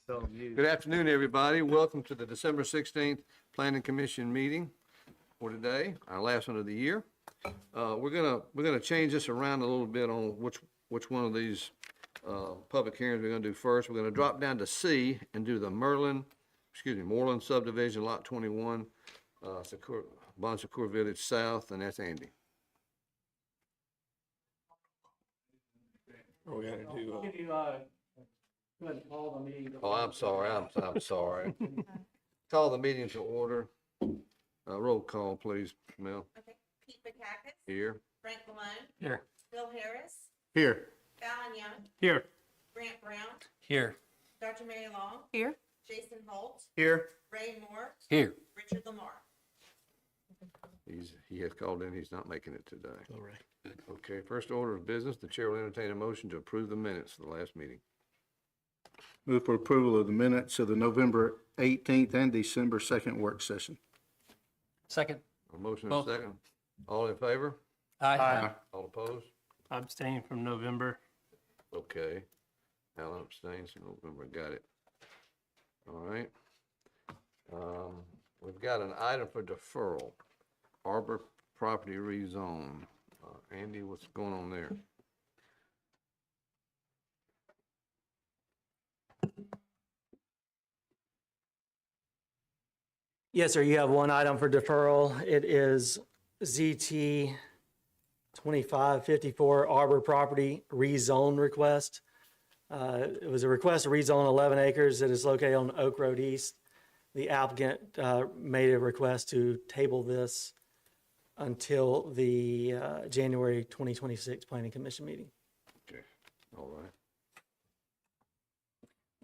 Good afternoon, everybody. Welcome to the December 16th Planning Commission meeting for today, our last one of the year. We're gonna change this around a little bit on which one of these public hearings we're gonna do first. We're gonna drop down to C and do the Moreland subdivision, lot 21, Bon Secours Village South, and that's Andy. We gotta do, Give you, go ahead and call the meeting. Oh, I'm sorry, I'm sorry. Call the meeting to order. Roll call, please, Mel. Okay, Pete Bacakis, Here. Frank Malone, Here. Bill Harris, here, Fallon Young, Here. Grant Brown, Here. Dr. Mary Long, Here. Jason Holt, here, Ray Moore, Here. Richard Lamar. He has called in, he's not making it today. all right. Okay, first order of business, the chair will entertain a motion to approve the minutes for the last meeting. Move for approval of the minutes of the November 18th and December 2nd work session. Second. A motion and Both. a second. All in favor? Aye. All opposed? I'm abstaining from November. Okay. Alan abstains from November, got it. All right. We've got an item for deferral, Arbor property rezone. Andy, what's going on there? Yes, sir. You have one item for deferral. It is ZT 2554 Arbor Property Rezone Request. It was a request to rezone 11 acres that is located on Oak Road East. The applicant made a request to table this until the January 2026 Planning Commission meeting. Okay, all right.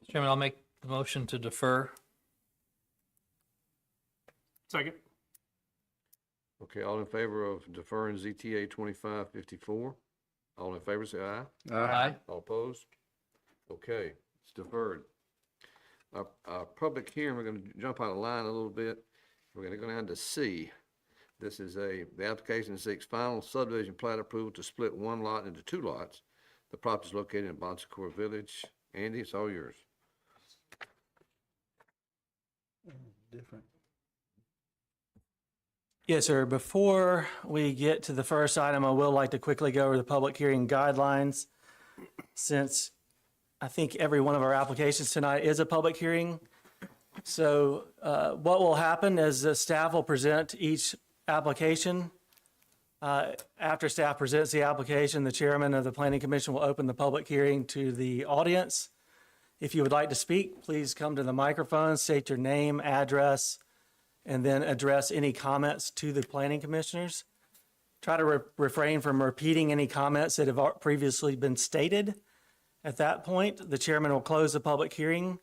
Mr. Chairman, I'll make the motion to defer. Second. Okay, all in favor of deferring ZTA 2554? All in favor, say aye. Aye. All opposed? Okay, it's deferred. Our public hearing, we're gonna jump out of line a little bit. We're gonna go down to C. This is the application seeks final subdivision plat approval to split one lot into two lots. The property is located in Bon Secours Village. Andy, it's all yours. Different. Yes, sir. Before we get to the first item, I will like to quickly go over the public hearing guidelines. Since I think every one of our applications tonight is a public hearing. So what will happen is the staff will present each application. After staff presents the application, the chairman of the Planning Commission will open the public hearing to the audience. If you would like to speak, please come to the microphone, state your name, address, and then address any comments to the planning commissioners. Try to refrain from repeating any comments that have previously been stated. At that point, the chairman will close the public hearing,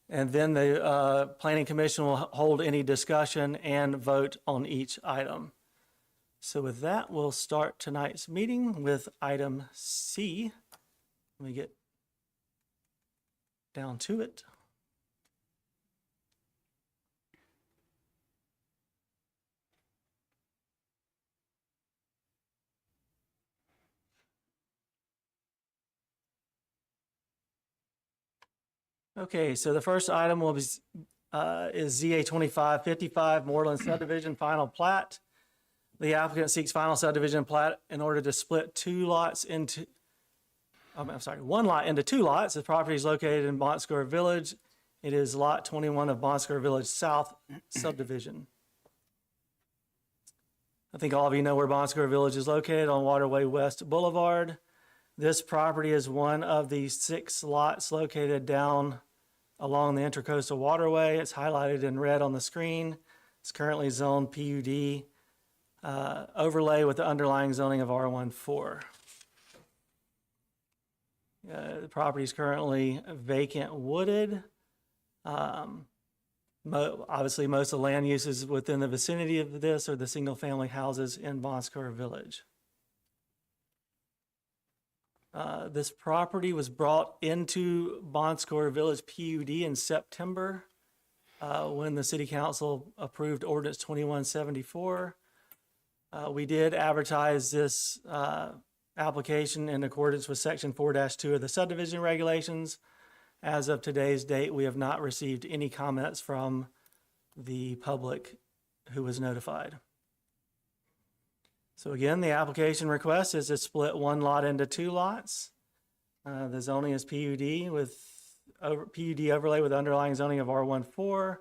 and then the planning commission will hold any discussion and vote on each item. So with that, we'll start tonight's meeting with item C. Let me get down to it. Okay, so the first item will be is ZA 2555 Moreland subdivision final plat. The applicant seeks final subdivision plat in order to split one lot into two lots. The property is located in Bon Secours Village. It is lot 21 of Bon Secours Village South subdivision. I think all of you know where Bon Secours Village is located, on Waterway West Boulevard. This property is one of the 6 lots located down along the Intracoastal Waterway. It's highlighted in red on the screen. It's currently zoned PUD, overlay with the underlying zoning of R14. The property is currently vacant wooded. Obviously, most of the land uses within the vicinity of this are the single-family houses in Bon Secours Village. This property was brought into Bon Secours Village PUD in September when the City Council approved Ordinance 2174. We did advertise this application in accordance with Section 4-2 of the subdivision regulations as of today's date, we have not received any comments from the public who was notified. So again, the application request is to split one lot into two lots. The zoning is PUD with PUD overlay with underlying zoning of R14.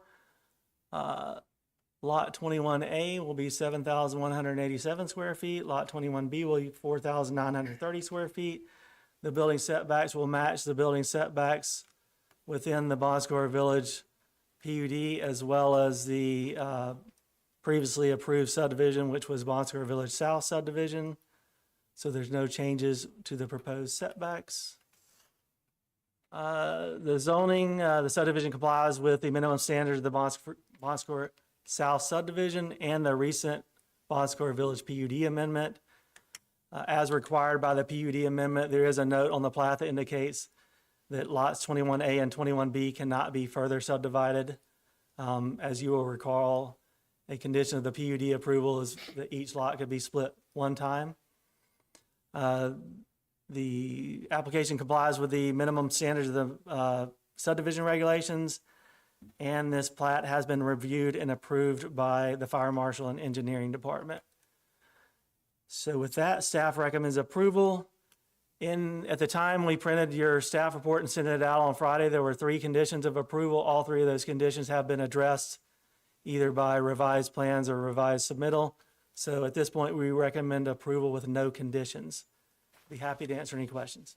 Lot 21A will be 7,187 square feet. Lot 21B will be 4,930 square feet. The building setbacks will match the building setbacks within the Bon Secours Village PUD, as well as the previously approved subdivision, which was Bon Secours Village South subdivision. So there's no changes to the proposed setbacks. The zoning, the subdivision complies with the minimum standards of the Bon Secours South subdivision and the recent Bon Secours Village PUD amendment. As required by the PUD amendment, there is a note on the plat that indicates that lots 21A and 21B cannot be further subdivided. As you will recall, a condition of the PUD approval is that each lot could be split one time. The application complies with the minimum standards of the subdivision regulations, and this plat has been reviewed and approved by the fire marshal and engineering department. So with that, staff recommends approval. At the time we printed your staff report and sent it out on Friday, there were 3 conditions of approval. All 3 of those conditions have been addressed either by revised plans or revised submittal. So at this point, we recommend approval with no conditions. Be happy to answer any questions.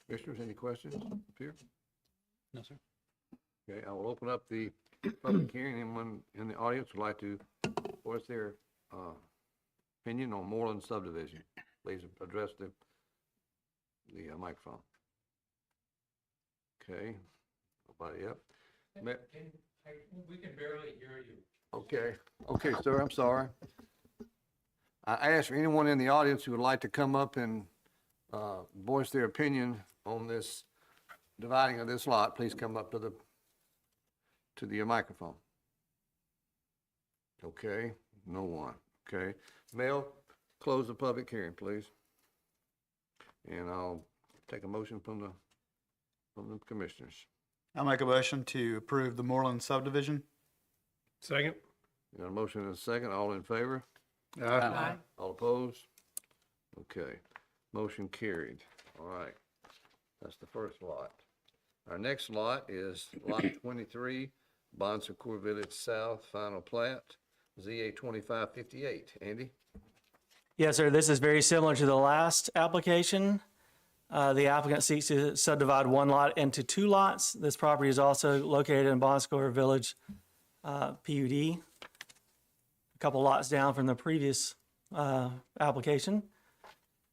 Commissioners, any questions up here? No, sir. Okay, I will open up the public hearing. Anyone in the audience would like to voice their opinion on Moreland subdivision? Please address the microphone. Okay, nobody up? We can barely hear you. Okay, sir, I'm sorry. I asked for anyone in the audience who would like to come up and voice their opinion on this dividing of this lot, please come up to the microphone. Okay, no one. Okay, Mel, close the public hearing, please. And I'll take a motion from the commissioners. I'll make a motion to approve the Moreland subdivision. Second. Got a motion and a second, all in favor? Aye. All opposed? Okay, motion carried. All right, that's the first lot. Our next lot is lot 23, Bon Secours Village South, final plat, ZA 2558. Andy? Yes, sir. This is very similar to the last application. The applicant seeks to subdivide one lot into 2 lots. This property is also located in Bon Secours Village PUD, a couple lots down from the previous application.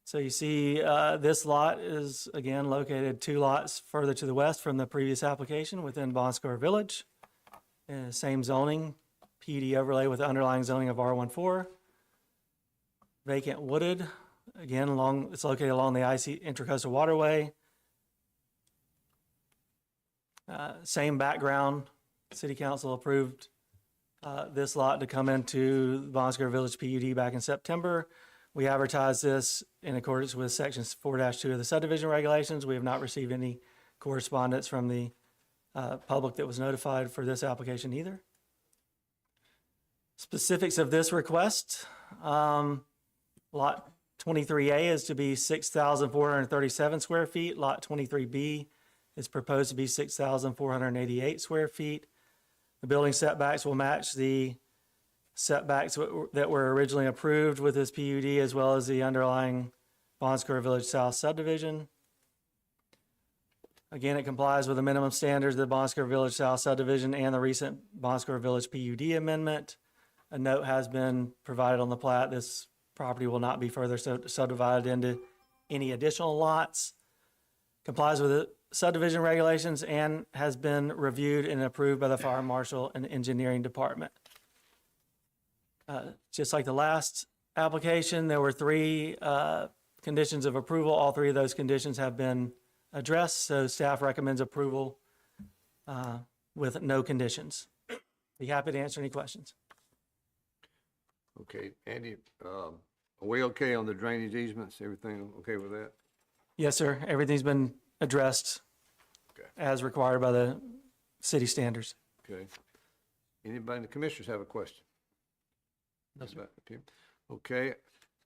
So you see this lot is, again, located 2 lots further to the west from the previous application within Bon Secours Village. Same zoning, PUD overlay with the underlying zoning of R14. Vacant wooded, again, it's located along the IC Intracoastal Waterway. Same background, City Council approved this lot to come into the Bon Secours Village PUD back in September. We advertised this in accordance with Section 4-2 of the subdivision regulations. We have not received any correspondence from the public that was notified for this application either. Specifics of this request. Lot 23A is to be 6,437 square feet. Lot 23B is proposed to be 6,488 square feet. The building setbacks will match the setbacks that were originally approved with this PUD, as well as the underlying Bon Secours Village South subdivision. Again, it complies with the minimum standards of the Bon Secours Village South subdivision and the recent Bon Secours Village PUD amendment. A note has been provided on the plat. This property will not be further subdivided into any additional lots. Complies with the subdivision regulations and has been reviewed and approved by the fire marshal and engineering department. Just like the last application, there were 3 conditions of approval. All 3 of those conditions have been addressed, so staff recommends approval with no conditions. Be happy to answer any questions. Okay, Andy, are we okay on the drainage easements? Everything okay with that? Yes, sir. Everything's been addressed Okay. as required by the city standards. Okay. Anybody in the commissioners have a question? No, sir. Okay,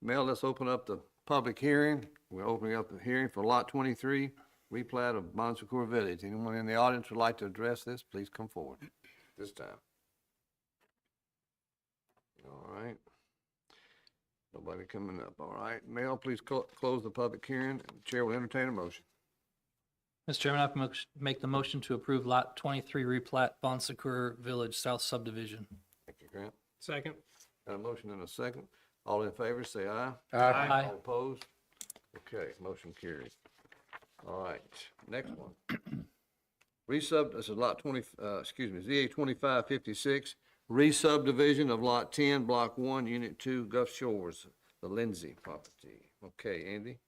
Mel, let's open up the public hearing. We're opening up the hearing for Lot 23, replat of Bon Secours Village. Anyone in the audience would like to address this, please come forward this time. All right. Nobody coming up, all right. Mel, please close the public hearing. The chair will entertain a motion. Mr. Chairman, I make the motion to approve Lot 23 replat Bon Secours Village South Subdivision. Thank you, Grant. Second. Got a motion and a second. All in favor, say aye. Aye. All opposed? Okay, motion carries. All right, next one. Resub, this is lot 20, ZA 2556, re-subdivision of lot 10, block 1, unit 2, Gulf Shores, the Lindsay property. Okay, Andy?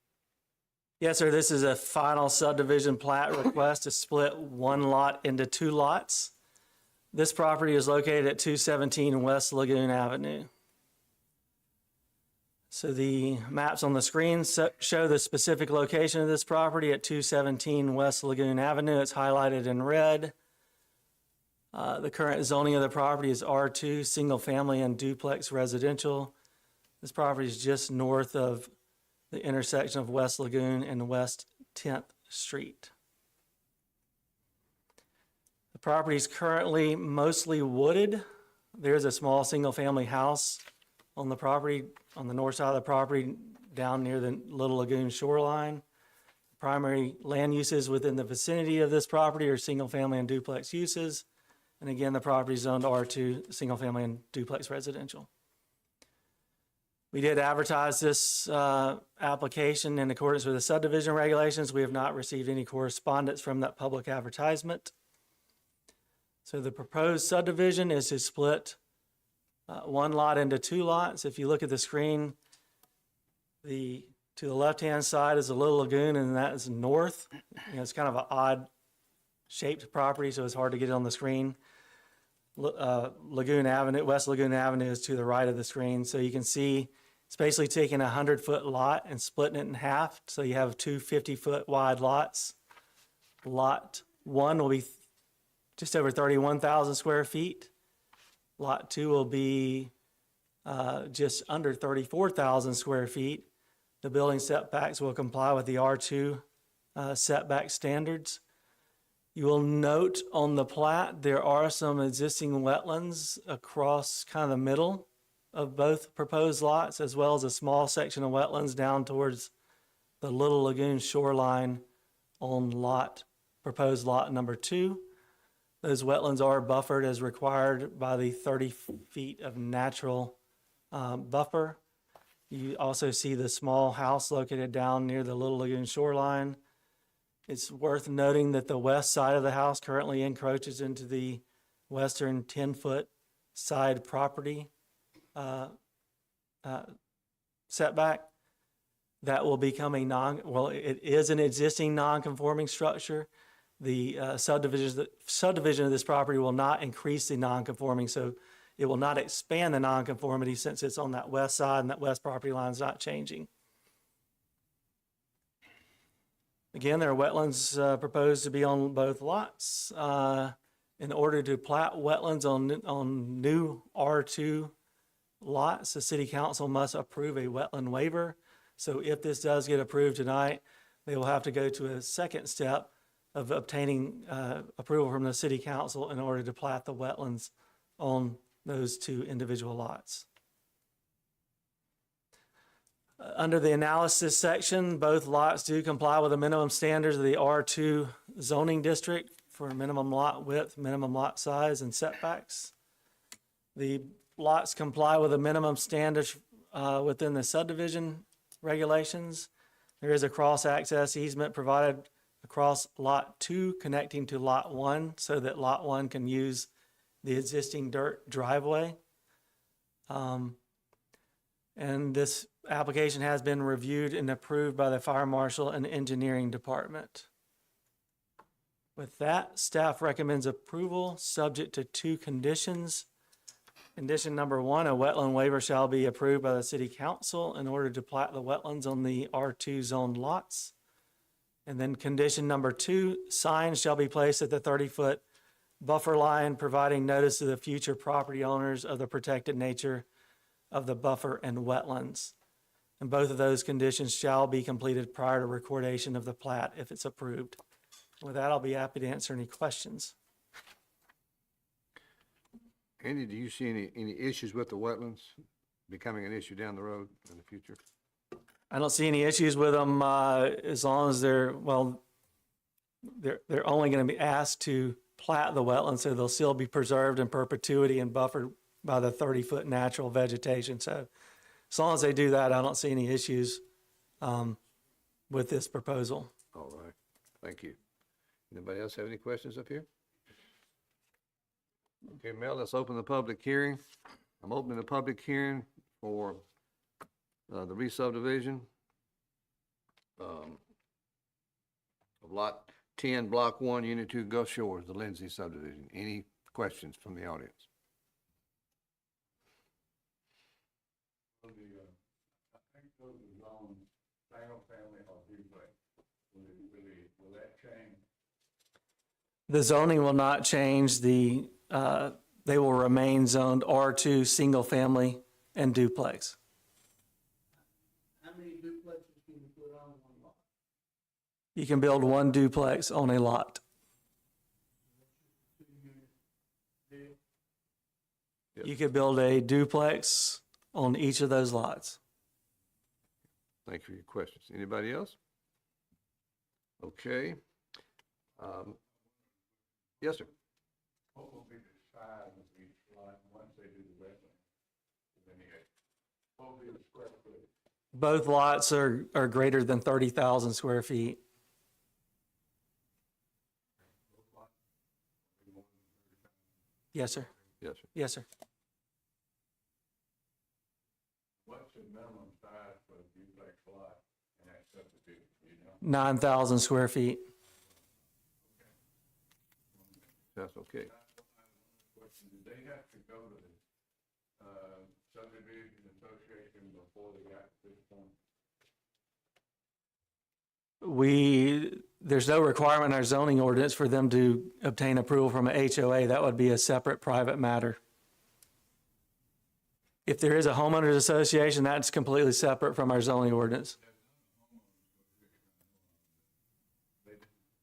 Yes, sir, this is a final subdivision plat request to split one lot into two lots. This property is located at 217 West Lagoon Avenue. So the maps on the screen show the specific location of this property at 217 West Lagoon Avenue. It's highlighted in red. The current zoning of the property is R2, single family and duplex residential. This property is just north of the intersection of West Lagoon and West 10th Street. The property is currently mostly wooded. There's a small single family house on the property, on the north side of the property, down near the Little Lagoon shoreline. Primary land uses within the vicinity of this property are single-family and duplex uses. And again, the property is zoned R2, single-family and duplex residential. We did advertise this application in accordance with the subdivision regulations. We have not received any correspondence from that public advertisement. So the proposed subdivision is to split one lot into two lots. If you look at the screen, to the left-hand side is a Little Lagoon, and that is north. You know, it's kind of an odd shaped property, so it's hard to get it on the screen. Lagoon Avenue, West Lagoon Avenue is to the right of the screen. So you can see it's basically taking a 100-foot lot and splitting it in half. So you have two 50-foot wide lots. Lot 1 will be just over 31,000 square feet. Lot 2 will be just under 34,000 square feet. The building setbacks will comply with the R2 setback standards. You will note on the plat, there are some existing wetlands across kind of the middle of both proposed lots, as well as a small section of wetlands down towards the Little Lagoon shoreline on proposed lot number 2. Those wetlands are buffered as required by the 30 feet of natural buffer. You also see the small house located down near the Little Lagoon shoreline. It's worth noting that the west side of the house currently encroaches into the western 10-foot side property setback. That will become it is an existing non-conforming structure. The subdivision of this property will not increase the non-conforming, so it will not expand the non-conformity since it's on that west side and that west property line is not changing. Again, there are wetlands proposed to be on both lots. In order to plat wetlands on new R2 lots, the city council must approve a wetland waiver. So if this does get approved tonight, they will have to go to a second step of obtaining approval from the city council in order to plat the wetlands on those two individual lots. Under the analysis section, both lots do comply with the minimum standards of the R2 zoning district for minimum lot width, minimum lot size, and setbacks. The lots comply with the minimum standards within the subdivision regulations. There is a cross-access easement provided across lot 2 connecting to lot 1 so that lot 1 can use the existing dirt driveway. And this application has been reviewed and approved by the fire marshal and engineering department. With that, staff recommends approval subject to 2 conditions. Condition number 1, a wetland waiver shall be approved by the city council in order to plat the wetlands on the R2 zoned lots. And then condition number 2, signs shall be placed at the 30-foot buffer line, providing notice to the future property owners of the protected nature of the buffer and wetlands. And both of those conditions shall be completed prior to recordation of the plat if it's approved. With that, I'll be happy to answer any questions. Andy, do you see any issues with the wetlands becoming an issue down the road in the future? I don't see any issues with them, as long as they're only going to be asked to plat the wetlands, so they'll still be preserved in perpetuity and buffered by the 30-foot natural vegetation. So as long as they do that, I don't see any issues with this proposal. All right, thank you. Anybody else have any questions up here? Okay, Mel, let's open the public hearing. I'm opening the public hearing for the re-subdivision of Lot 10, Block 1, Unit 2, Gulf Shores, the Lindsay subdivision. Any questions from the audience? The zoning will not change. They will remain zoned R2, single family and duplex. How many duplexes can you put on one lot? You can build one duplex on a lot. Yep. You could build a duplex on each of those lots. Thank you for your questions. Anybody else? Okay. Yes, sir. What will be the size of each lot once they do the wetland? What will be the square footage? Both lots are greater than 30,000 square feet. Yes, sir. Yes, sir. Yes, sir. What's the minimum size for a duplex lot in that subdivision, you know? 9,000 square feet. That's okay. Do they have to go to the subdivision association before they got to this point? There's no requirement in our zoning ordinance for them to obtain approval from an HOA. That would be a separate private matter. If there is a homeowners association, that's completely separate from our zoning ordinance.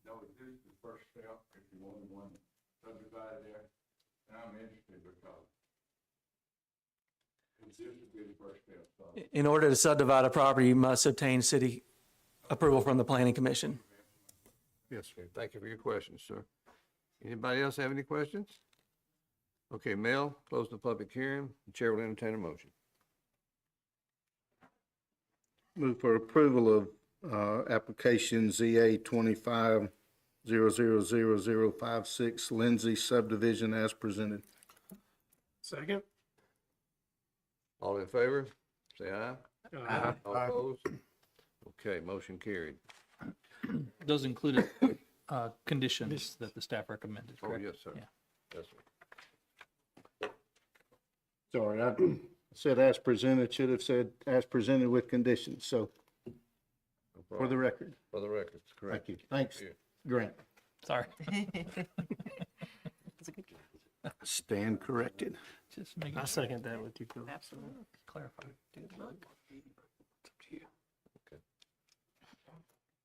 No, this is the first step if you only want to subdivide there. And I'm interested because this would be the first step. So In order to subdivide a property, you must obtain city approval from the planning commission. Yes, sir. Thank you for your questions, sir. Anybody else have any questions? Okay, Mel, close the public hearing. The chair will entertain a motion. move for approval of application ZA 25000056 Lindsay subdivision as presented. Second? All in favor, say aye. Aye. All opposed? Okay, motion carried. Those included conditions that the staff recommended, Oh, correct? yes, sir. Yeah. Yes, sir. Sorry, I said as presented, should have said as presented with conditions, so No for problem. the record. For the record, correct. Thank you. Thanks, Yeah. Grant. Sorry, Stand corrected. just making I sure, second that with you, Phil. clarify.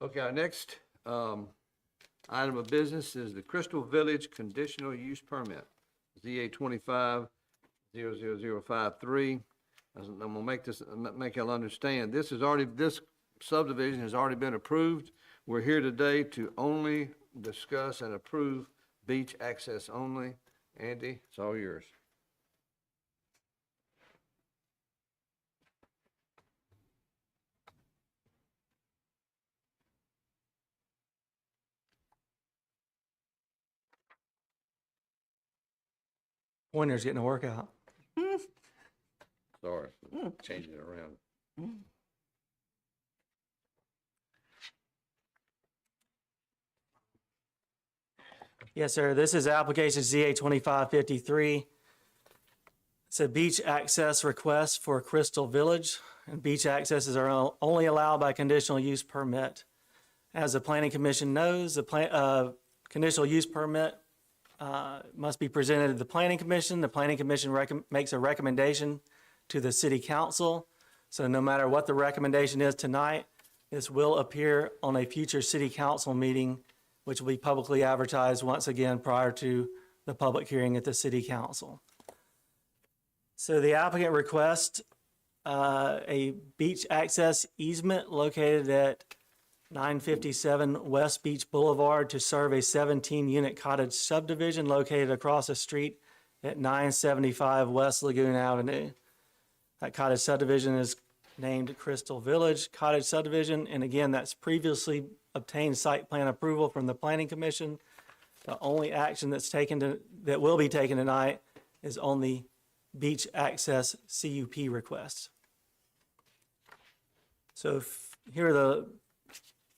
Okay, our next item of business is the Crystal Village Conditional Use Permit, ZA 25-00053. I'm gonna make y'all understand, this subdivision has already been approved. We're here today to only discuss and approve beach access only. Andy, it's all yours. Pointer's getting a workout. Sorry, changing it around. Yes, sir. This is application ZA 2553. It's a beach access request for Crystal Village, and beach accesses are only allowed by conditional use permit. As the planning commission knows, conditional use permit must be presented to the planning commission. The planning commission makes a recommendation to the city council. So no matter what the recommendation is tonight, this will appear on a future city council meeting, which will be publicly advertised once again prior to the public hearing at the city council. So the applicant requests a beach access easement located at 957 West Beach Boulevard to serve a 17-unit cottage subdivision located across the street at 975 West Lagoon Avenue. That cottage subdivision is named Crystal Village Cottage Subdivision, and again, that's previously obtained site plan approval from the Planning Commission. The only action that will be taken tonight is on the beach access CUP request. So here are the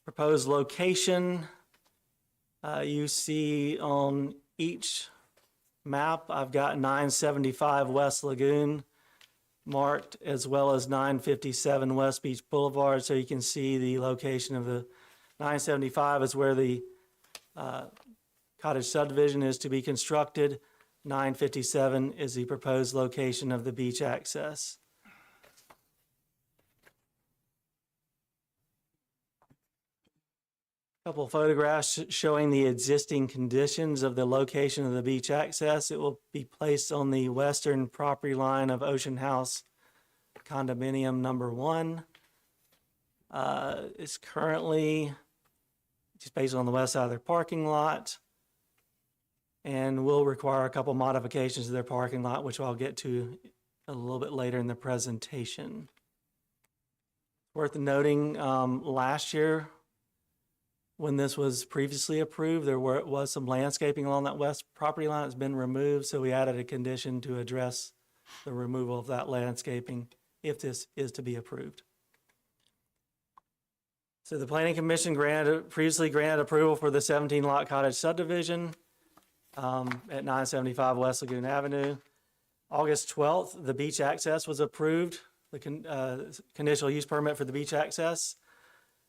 proposed location. You see on each map, I've got 975 West Lagoon marked, as well as 957 West Beach Boulevard. So you can see the location of the 975 is where the cottage subdivision is to be constructed. 957 is the proposed location of the beach access. Couple of photographs showing the existing conditions of the location of the beach access. It will be placed on the western property line of Ocean House Condominium Number 1. It's currently just based on the west side of their parking lot, and will require a couple modifications to their parking lot, which I'll get to a little bit later in the presentation. Worth noting, last year, when this was previously approved, there was some landscaping along that west property line that's been removed, so we added a condition to address the removal of that landscaping if this is to be approved. So the Planning Commission previously granted approval for the 17-lot cottage subdivision at 975 West Lagoon Avenue. August 12th, the beach access was approved, the conditional use permit for the beach access.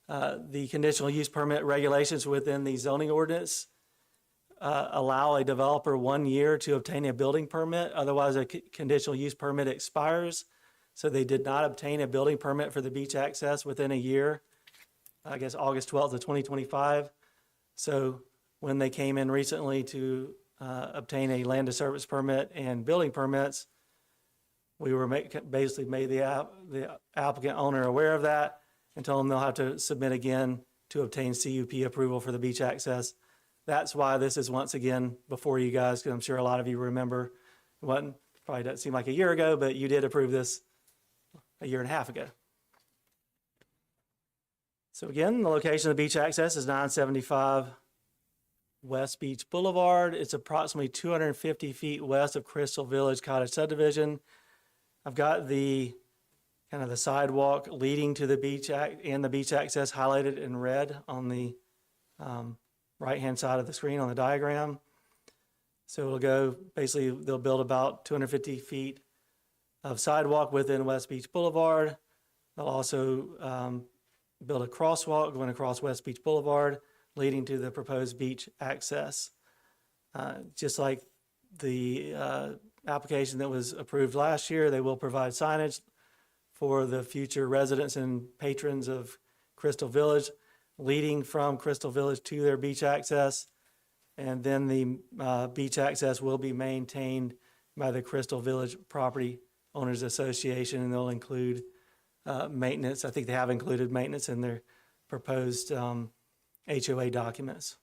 The conditional use permit regulations within the zoning ordinance allow a developer 1 year to obtain a building permit. Otherwise, a conditional use permit expires. So they did not obtain a building permit for the beach access within a year, I guess August 12th of 2025. So when they came in recently to obtain a land disturbance permit and building permits, we were basically made the applicant owner aware of that and told them they'll have to submit again to obtain CUP approval for the beach access. That's why this is once again before you guys, because I'm sure a lot of you remember, probably doesn't seem like a year ago, but you did approve this a year and a half ago. So again, the location of the beach access is 975 West Beach Boulevard. It's approximately 250 feet west of Crystal Village Cottage Subdivision. I've got the kind of the sidewalk leading to the beach and the beach access highlighted in red on the right-hand side of the screen on the diagram. So it'll go, basically, they'll build about 250 feet of sidewalk within West Beach Boulevard. They'll also build a crosswalk going across West Beach Boulevard, leading to the proposed beach access. Just like the application that was approved last year, they will provide signage for the future residents and patrons of Crystal Village, leading from Crystal Village to their beach access. And then the beach access will be maintained by the Crystal Village Property Owners Association, and they'll include maintenance. I think they have included maintenance in their proposed HOA documents.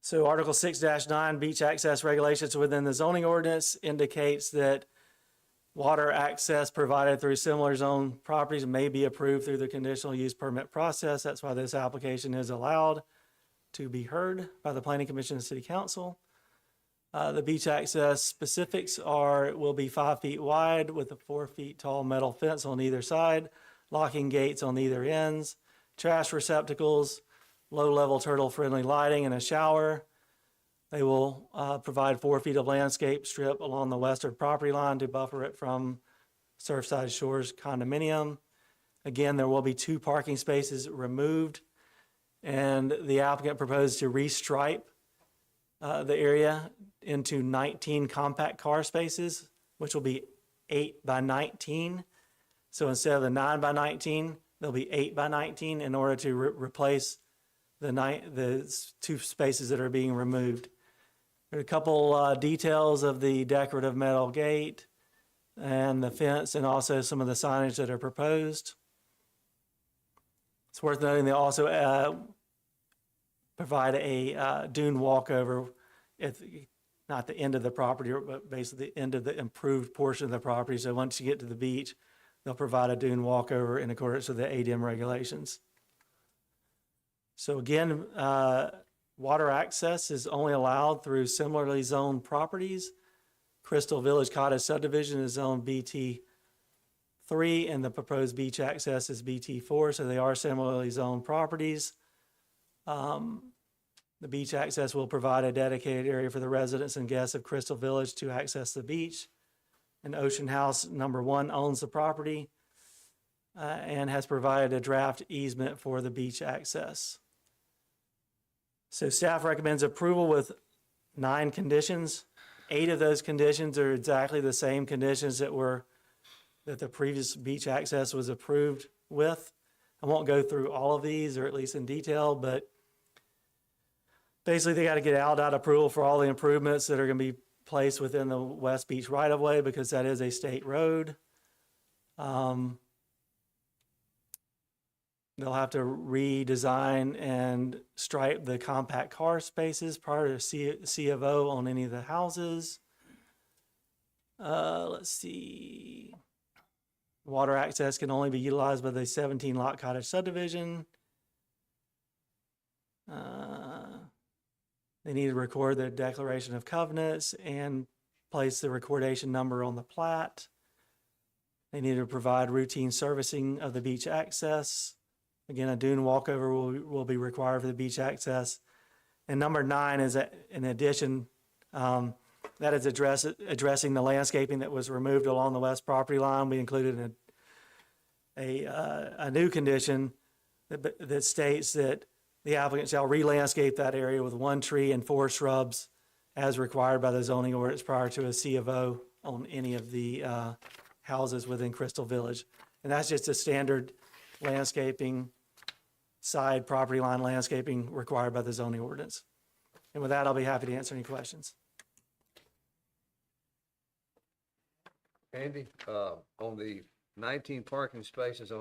So Article 6-9, beach access regulations within the zoning ordinance, indicates that water access provided through similar zone properties may be approved through the conditional use permit process. That's why this application is allowed to be heard by the Planning Commission and City Council. The beach access specifics will be 5 feet wide with a 4 feet tall metal fence on either side, locking gates on either ends, trash receptacles, low-level turtle-friendly lighting, and a shower. They will provide 4 feet of landscape strip along the western property line to buffer it from Surfside Shores condominium. Again, there will be 2 parking spaces removed, and the applicant proposed to restripe the area into 19 compact car spaces, which will be 8 by 19. So instead of the 9 by 19, there'll be 8 by 19 in order to replace the 2 spaces that are being removed. There are a couple details of the decorative metal gate and the fence, and also some of the signage that are proposed. It's worth noting they also provide a dune walkover not the end of the property, but basically the end of the improved portion of the property. So once you get to the beach, they'll provide a dune walkover in accordance with the ADM regulations. So again, water access is only allowed through similarly zoned properties. Crystal Village Cottage subdivision is zoned BT3, and the proposed beach access is BT4, so they are similarly zoned properties. The beach access will provide a dedicated area for the residents and guests of Crystal Village to access the beach. And Ocean House number 1 owns the property and has provided a draft easement for the beach access. So staff recommends approval with 9 conditions. 8 of those conditions are exactly the same conditions that the previous beach access was approved with. I won't go through all of these, or at least in detail, but basically they got to get ALDOT approval for all the improvements that are going to be placed within the West Beach right-of-way, because that is a state road. They'll have to redesign and stripe the compact car spaces prior to C of O on any of the houses. Let's see. Water access can only be utilized by the 17 lot cottage subdivision. They need to record the declaration of covenants and place the recordation number on the plat. They need to provide routine servicing of the beach access. Again, a dune walkover will be required for the beach access. And number 9 is, in addition, that is addressing the landscaping that was removed along the west property line. We included a new condition that states that the applicant shall re-landscape that area with 1 tree and 4 shrubs as required by the zoning ordinance prior to a C of O on any of the houses within Crystal Village. And that's just a standard landscaping, side property line landscaping required by the zoning ordinance. And with that, I'll be happy to answer any questions. Andy, on the 19 parking spaces,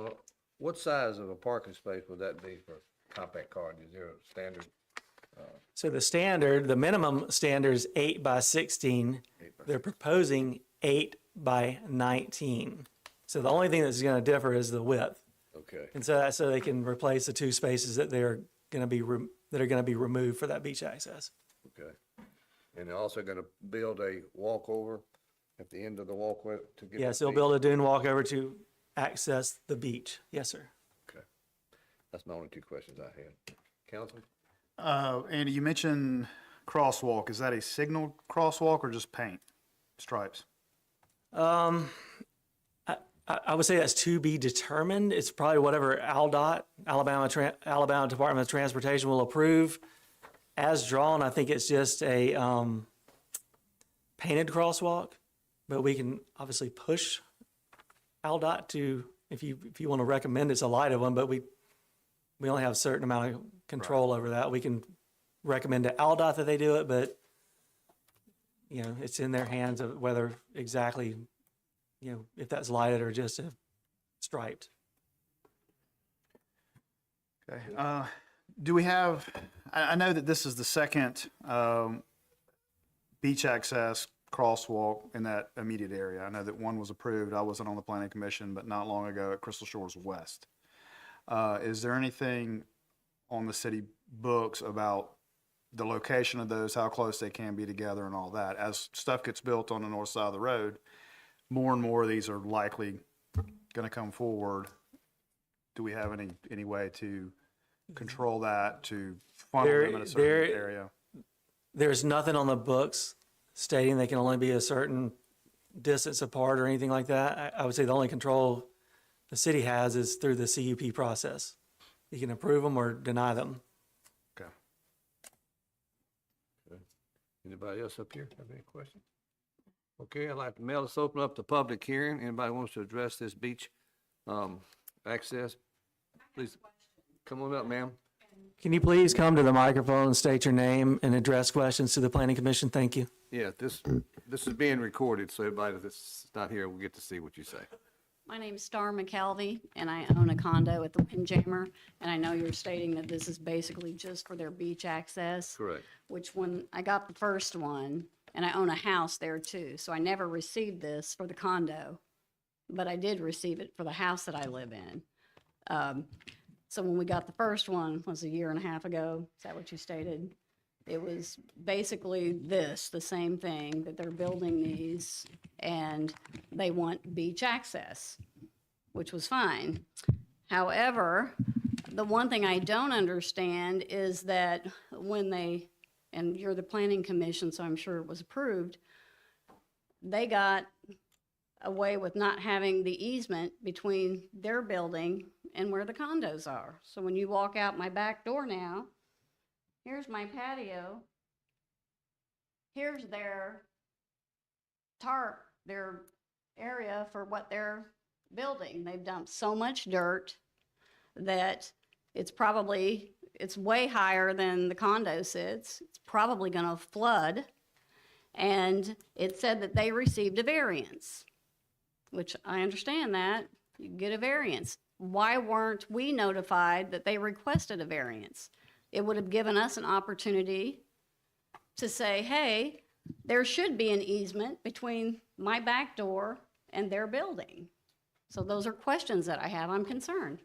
what size of a parking space would that be for compact car? Is there a standard? So the minimum standard is 8 by 16. They're proposing 8 by 19. So the only thing that's going to differ is the width. Okay. And so that's so they can replace the 2 spaces that they're going to be removed for that beach access. Okay. And they're also gonna build a walkover at the end of the walkway to get. Yes, to the they'll beach? build a dune walkover to access the beach. Yes, sir. Okay. That's my only 2 questions I had. Councilman? Andy, you mentioned crosswalk. Is that a signal crosswalk or just paint stripes? I would say that's to be determined. It's probably whatever ALDOT, Alabama Department of Transportation, will approve. As drawn, I think it's just a painted crosswalk, but we can obviously push ALDOT to, if you want to recommend it's a lighted one, but we only have a certain amount of control over that. We can recommend to ALDOT that they do it, but it's in their hands of whether exactly, if that's lighted or just striped. Okay. Do we have, I know that this is the second beach access crosswalk in that immediate area. I know that one was approved. I wasn't on the planning commission, but not long ago at Crystal Shores West. Is there anything on the city books about the location of those, how close they can be together and all that? As stuff gets built on the north side of the road, more and more of these are likely going to come forward. Do we have any way to control that, to funnel them in a certain area? There's nothing on the books stating they can only be a certain distance apart or anything like that. I would say the only control the city has is through the CUP process. You can approve them or deny them. Okay. Okay. Anybody else up here have any questions? Okay, I'd like to, Mel, let's open up the public hearing. Anybody wants to address this beach, access? Please, come on up, ma'am. Can you please come to the microphone and state your name and address questions to the planning commission? Thank you. Yeah, this is being recorded, so everybody that's not here will get to see what you say. My name's Star McKelvey, and I own a condo at the Windjammer, and I know you're stating that this is basically just for their beach access. Correct. Which when I got the first one, and I own a house there too, so I never received this for the condo, but I did receive it for the house that I live in. So when we got the first one, was a year and a half ago, is that what you stated? It was basically this, the same thing, that they're building these and they want beach access, which was fine. However, the one thing I don't understand is that when they, and you're the planning commission, so I'm sure it was approved, they got away with not having the easement between their building and where the condos are. So when you walk out my back door now, here's my patio. Here's their tarp, their area for what they're building. They've dumped so much dirt that it's way higher than the condo sits. It's probably gonna flood. And it said that they received a variance, which I understand that. You get a variance. Why weren't we notified that they requested a variance? It would have given us an opportunity to say, hey, there should be an easement between my back door and their building. So those are questions that I have. I'm concerned.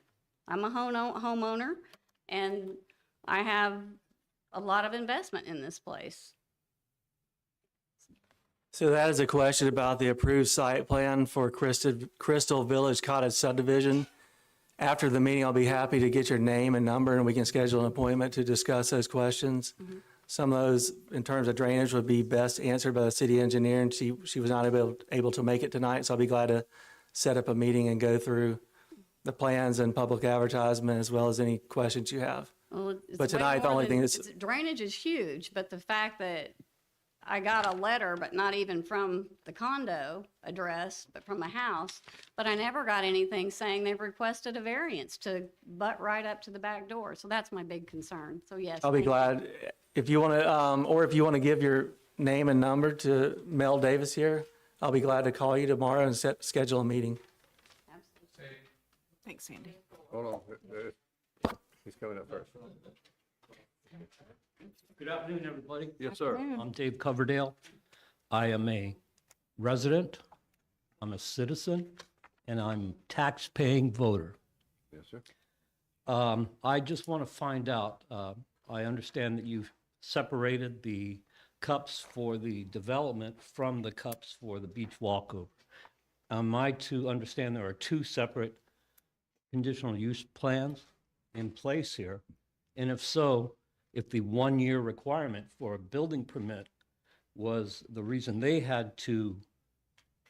I'm a homeowner, and I have a lot of investment in this place. So that is a question about the approved site plan for Crystal Village Cottage subdivision. After the meeting, I'll be happy to get your name and number, and we can schedule an appointment to discuss those questions. Some of those, in terms of drainage, would be best answered by the city engineer, and she was not able to make it tonight, so I'll be glad to set up a meeting and go through the plans and public advertisement as well as any questions you have. Well, it's But way tonight, the more only than- thing that's- it's- drainage is huge, but the fact that I got a letter, but not even from the condo address, but from the house, but I never got anything saying they've requested a variance to butt right up to the back door. So that's my big concern. So yes. I'll be thank you. glad, if you want to, or if you want to give your name and number to Mel Davis here, I'll be glad to call you tomorrow and schedule a meeting. Thanks, Sandy. Hold on. He's coming up first. Good afternoon, everybody. Yes, sir. I'm Dave Coverdale. I am a resident, I'm a citizen, and I'm a tax-paying voter. Yes, sir. I just want to find out, I understand that you've separated the cups for the development from the cups for the beach walkover. Am I to understand there are two separate conditional use plans in place here? And if so, if the 1-year requirement for a building permit was the reason they had to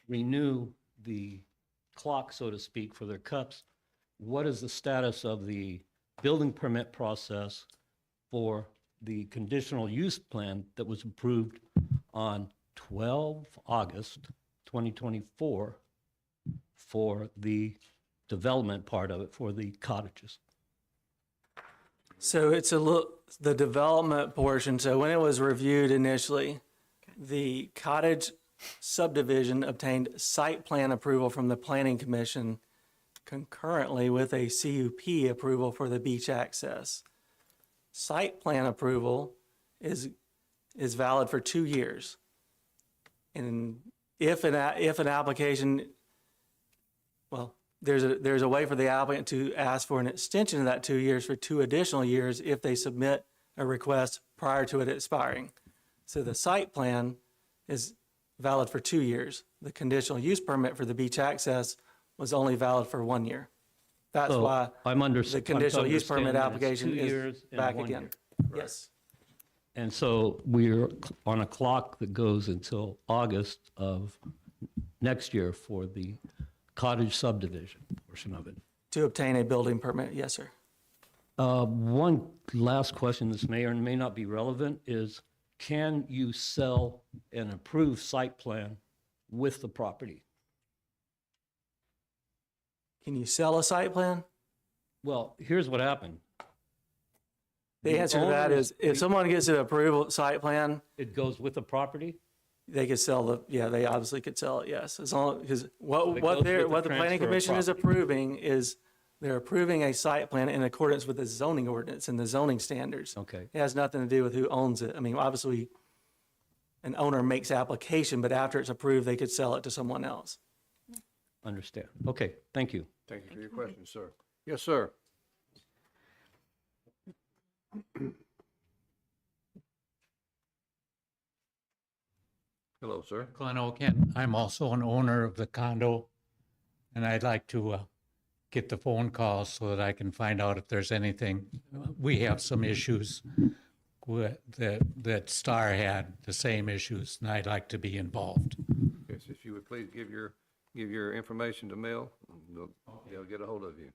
renew the clock, so to speak, for their cups, what is the status of the building permit process for the conditional use plan that was approved on 12 August 2024 for the development part of it, for the cottages? So it's the development portion. So when it was reviewed initially, the cottage subdivision obtained site plan approval from the planning commission concurrently with a CUP approval for the beach access. Site plan approval is valid for 2 years. And if an application, well, there's a way for the applicant to ask for an extension of that 2 years for 2 additional years if they submit a request prior to it expiring. So the site plan is valid for 2 years. The conditional use permit for the beach access was only valid for 1 year. That's So why the conditional use permit application is back again. Yes. And so we're on a clock that goes until August of next year for the cottage subdivision. portion of it. To obtain a building permit, yes, sir. One last question, this may or may not be relevant, is can you sell an approved site plan with the property? Can you sell a site plan? Well, here's what happened. The answer to that owners- is, if someone gets an approval site plan, It goes with the property? they could sell they obviously could sell it, yes. As long, because it what goes with the the planning transfer of commission is property. approving is they're approving a site plan in accordance with the zoning ordinance and the zoning standards. Okay. It has nothing to do with who owns it. I mean, obviously, an owner makes application, but after it's approved, they could sell it to someone else. Understand. Okay, thank you. Thank you for your question, sir. Yes, sir. Hello, sir. Glenn Oken. I'm also an owner of the condo, and I'd like to get the phone calls so that I can find out if there's anything. We have some issues that Star had, the same issues, and I'd like to be involved. Yes, if you would please give your information to Mel, and they'll get a hold of you.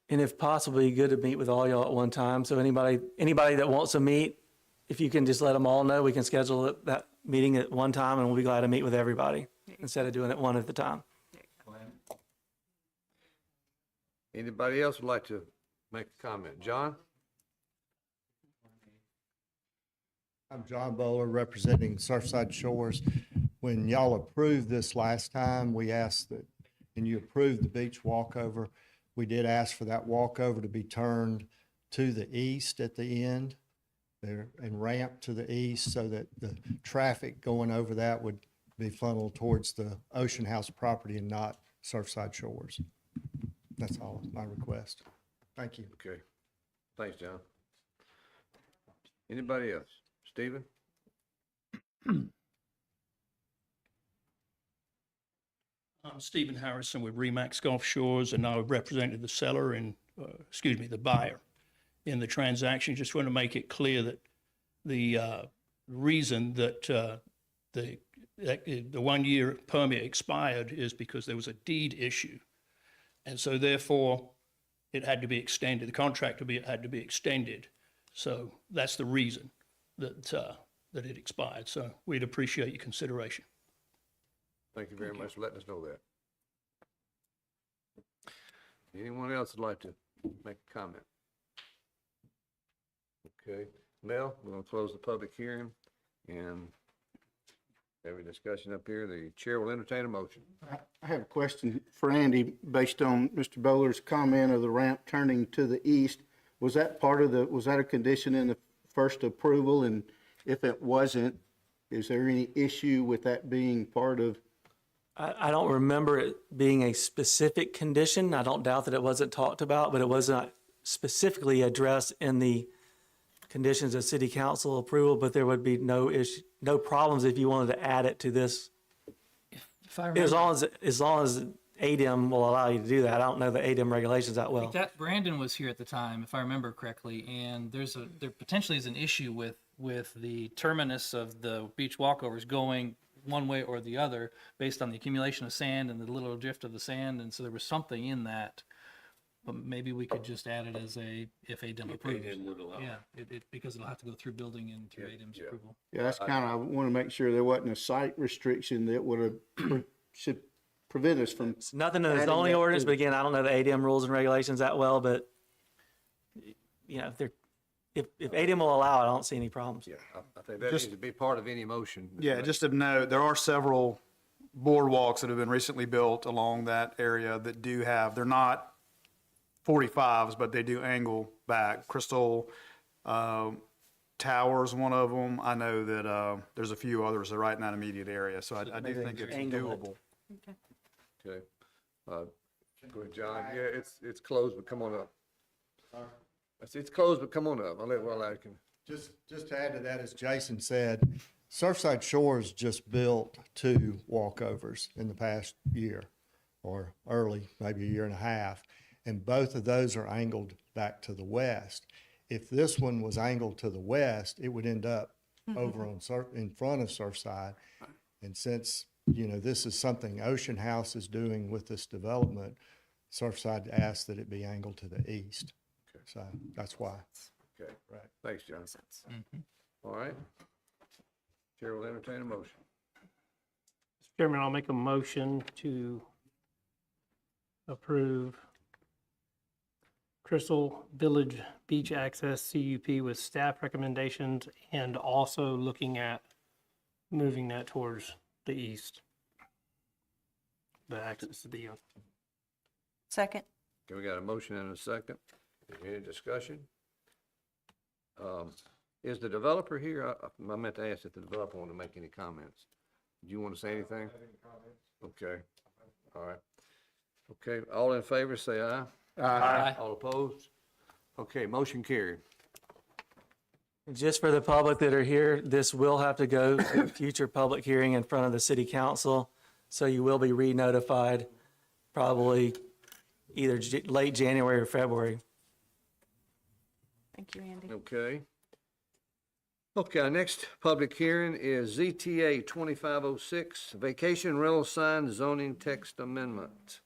And if possible, it'd be good to meet with all y'all at one time. So anybody that wants to meet, if you can just let them all know, we can schedule that meeting at one time and we'll be glad to meet with everybody instead of doing it one at a time. Anybody else would like to make a comment? John? I'm John Bowler, representing Surfside Shores. When y'all approved this last time, we asked that, and you approved the beach walkover. We did ask for that walkover to be turned to the east at the end there and ramp to the east so that the traffic going over that would be funneled towards the Ocean House property and not Surfside Shores. That's all my request. Thank you. Okay. Thanks, John. Anybody else? Stephen? I'm Stephen Harrison with Remax Gulf Shores, and I represented the seller and, the buyer in the transaction. Just want to make it clear that the reason that the 1 year permit expired is because there was a deed issue. And so therefore, it had to be extended. The contract had to be extended. So that's the reason that it expired. So we'd appreciate your consideration. Thank you very much for letting us know that. Anyone else would like to make a comment? Okay, Mel, we're gonna close the public hearing and every discussion up here, the chair will entertain a motion. I have a question for Andy, based on Mr. Bowler's comment of the ramp turning to the east. Was that was that a condition in the first approval? And if it wasn't, is there any issue with that being part of? I don't remember it being a specific condition. I don't doubt that it wasn't talked about, but it was not specifically addressed in the conditions of city council approval, but there would be no issue, no problems if you wanted to add it to this. If I remember, As long as ADEM will allow you to do that. I don't know the ADEM regulations that well. that Brandon was here at the time, if I remember correctly, and there potentially is an issue with the terminus of the beach walkovers going one way or the other based on the accumulation of sand and the little drift of the sand, and so there was something in that. But maybe we could just add it as if ADEM approves. Yeah, because it'll have to go through building and through ADEM's approval. Yeah, that's kind of, I want to make sure there wasn't a site restriction that would have, should prevent us from. It's nothing in the adding zoning that ordinance, to- but again, I don't know the ADEM rules and regulations that well, but if ADEM will allow it, I don't see any problems. Yeah, I think that needs to be part of any motion. Yeah, just to note, there are several boardwalks that have been recently built along that area that do have, they're not 45s, but they do angle back. Crystal Tower's one of them. I know that there's a few others that are right in that immediate area, so I do think it's Angle it. doable. Okay. Go ahead, John. Yeah, it's closed, but come on up. It's closed, but come on up. I'll let Will Atkin. Just to add to that, as Jason said, Surfside Shores just built 2 walkovers in the past year, or early, maybe a year and a half, and both of those are angled back to the west. If this one was angled to the west, it would end up over on in front of Surfside. And since, this is something Ocean House is doing with this development, Surfside asked that it be angled to the east. So that's why. Okay, Right. thanks, John. All right. Chair will entertain a motion. Mr. Chairman, I'll make a motion to approve Crystal Village Beach Access CUP with staff recommendations and also looking at moving that towards the east. The access to the, Second. Okay, we got a motion and a second. Any discussion? Is the developer here? I meant to ask if the developer wanted to make any comments. Do you want to say anything? Okay, all right. Okay, all in favor, say aye. Aye. All opposed? Okay, motion carried. Just for the public that are here, this will have to go to a future public hearing in front of the city council. So you will be re-notified probably either late January or February. Thank you, Andy. Okay. Okay, our next public hearing is ZTA 2506, Vacation Rental Sign Zoning Text Amendment.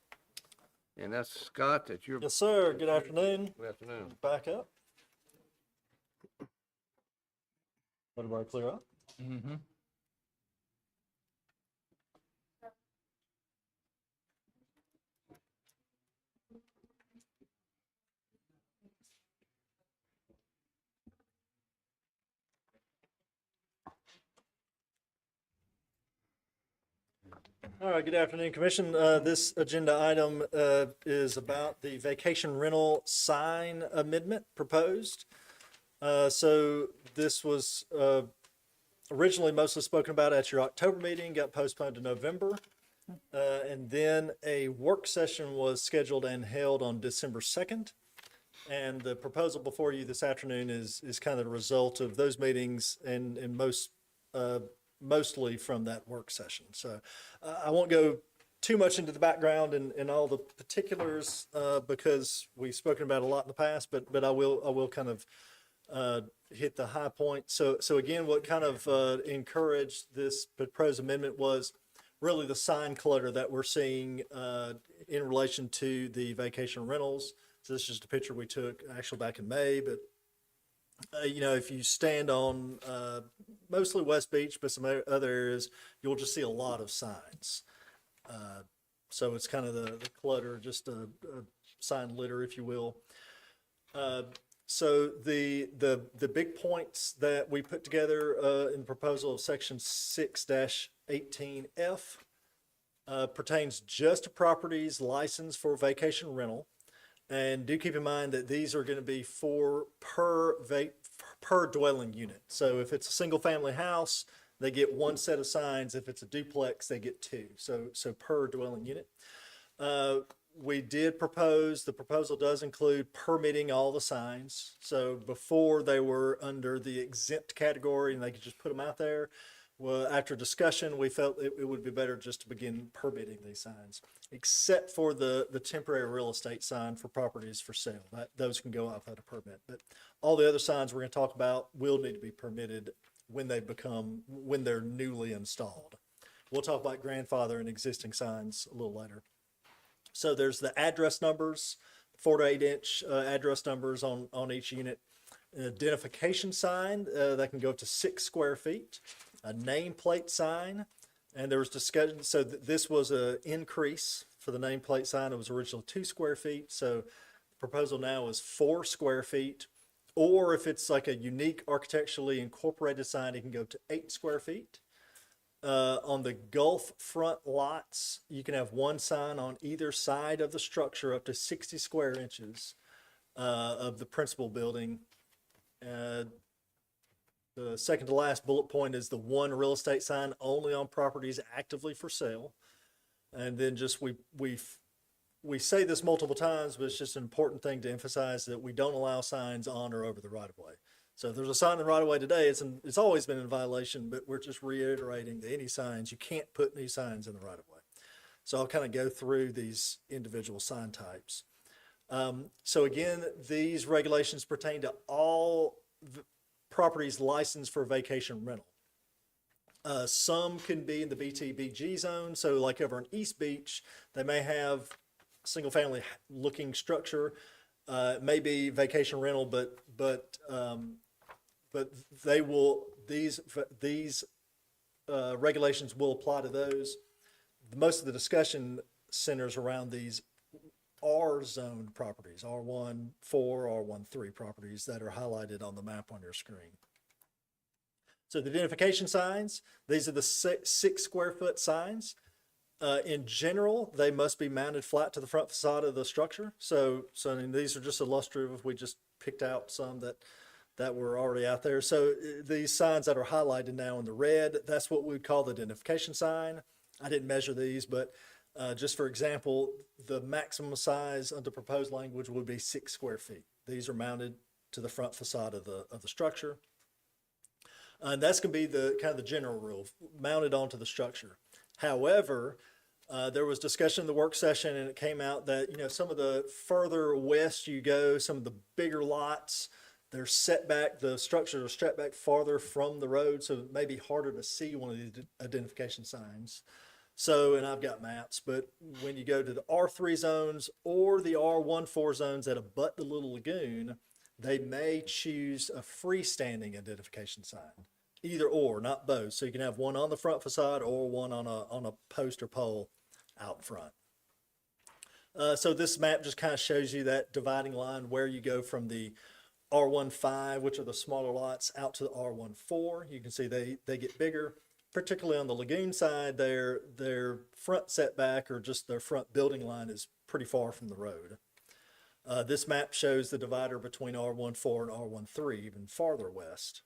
And that's Scott, that's your. Yes, sir. Good afternoon. Good afternoon. Back up. Everybody clear up? Mm-hmm. All right, good afternoon, Commission. This agenda item is about the vacation rental sign amendment proposed. So this was originally mostly spoken about at your October meeting, got postponed to November. And then a work session was scheduled and held on December 2nd. And the proposal before you this afternoon is kind of the result of those meetings and mostly from that work session. So I won't go too much into the background and all the particulars because we've spoken about a lot in the past, but I will kind of hit the high point. So again, what kind of encouraged this proposed amendment was really the sign clutter that we're seeing in relation to the vacation rentals. So this is just a picture we took actually back in May, but you know, if you stand on mostly West Beach, but some other areas, you'll just see a lot of signs. So it's kind of the clutter, just a sign litter, if you will. So the big points that we put together in the proposal of section 6-18F pertains just to properties licensed for vacation rental. And do keep in mind that these are going to be per dwelling unit. So if it's a single family house, they get one set of signs. If it's a duplex, they get two. So per dwelling unit. We did propose, the proposal does include permitting all the signs. So before they were under the exempt category and they could just put them out there. Well, after discussion, we felt it would be better just to begin permitting these signs, except for the temporary real estate sign for properties for sale. Those can go out without a permit. But all the other signs we're going to talk about will need to be permitted when they're newly installed. We'll talk about grandfather and existing signs a little later. So there's the address numbers, 4 to 8 inch address numbers on each unit. An identification sign that can go up to 6 square feet. A nameplate sign, and there was discussion. So this was an increase for the nameplate sign. It was originally 2 square feet. So the proposal now is 4 square feet. Or if it's like a unique architecturally incorporated sign, it can go up to 8 square feet. On the Gulf front lots, you can have one sign on either side of the structure up to 60 square inches of the principal building. The second to last bullet point is the one real estate sign only on properties actively for sale. And then just we say this multiple times, but it's just an important thing to emphasize that we don't allow signs on or over the right of way. So if there's a sign in the right of way today, it's always been in violation, but we're just reiterating that any signs, you can't put any signs in the right of way. So I'll kind of go through these individual sign types. So again, these regulations pertain to all properties licensed for vacation rental. Some can be in the BTBG zone. So like over in East Beach, they may have single-family looking structure. It may be vacation rental, but they will, these regulations will apply to those. Most of the discussion centers around these R-zone properties, R1-4, R1-3 properties that are highlighted on the map on your screen. So the identification signs, these are the 6 square foot signs. In general, they must be mounted flat to the front facade of the structure. So I mean, these are just illustrative. We just picked out some that were already out there. So these signs that are highlighted now in the red, that's what we would call the identification sign. I didn't measure these, but just for example, the maximum size under proposed language would be 6 square feet. These are mounted to the front facade of the structure. And that's going to be the kind of the general rule, mounted onto the structure. However, there was discussion in the work session, and it came out that, you know, some of the further west you go, some of the bigger lots, they're set back, the structures are set back farther from the road, so it may be harder to see one of the identification signs. So, and I've got maps, but when you go to the R3 zones or the R1-4 zones that abut the Little Lagoon, they may choose a freestanding identification sign. Either or, not both. So you can have one on the front facade or one on a post or pole out front. So this map just kind of shows you that dividing line where you go from the R1-5, which are the smaller lots, out to the R1-4. You can see they get bigger. Particularly on the Lagoon side, their front setback or just their front building line is pretty far from the road. This map shows the divider between R1-4 and R1-3 even farther west.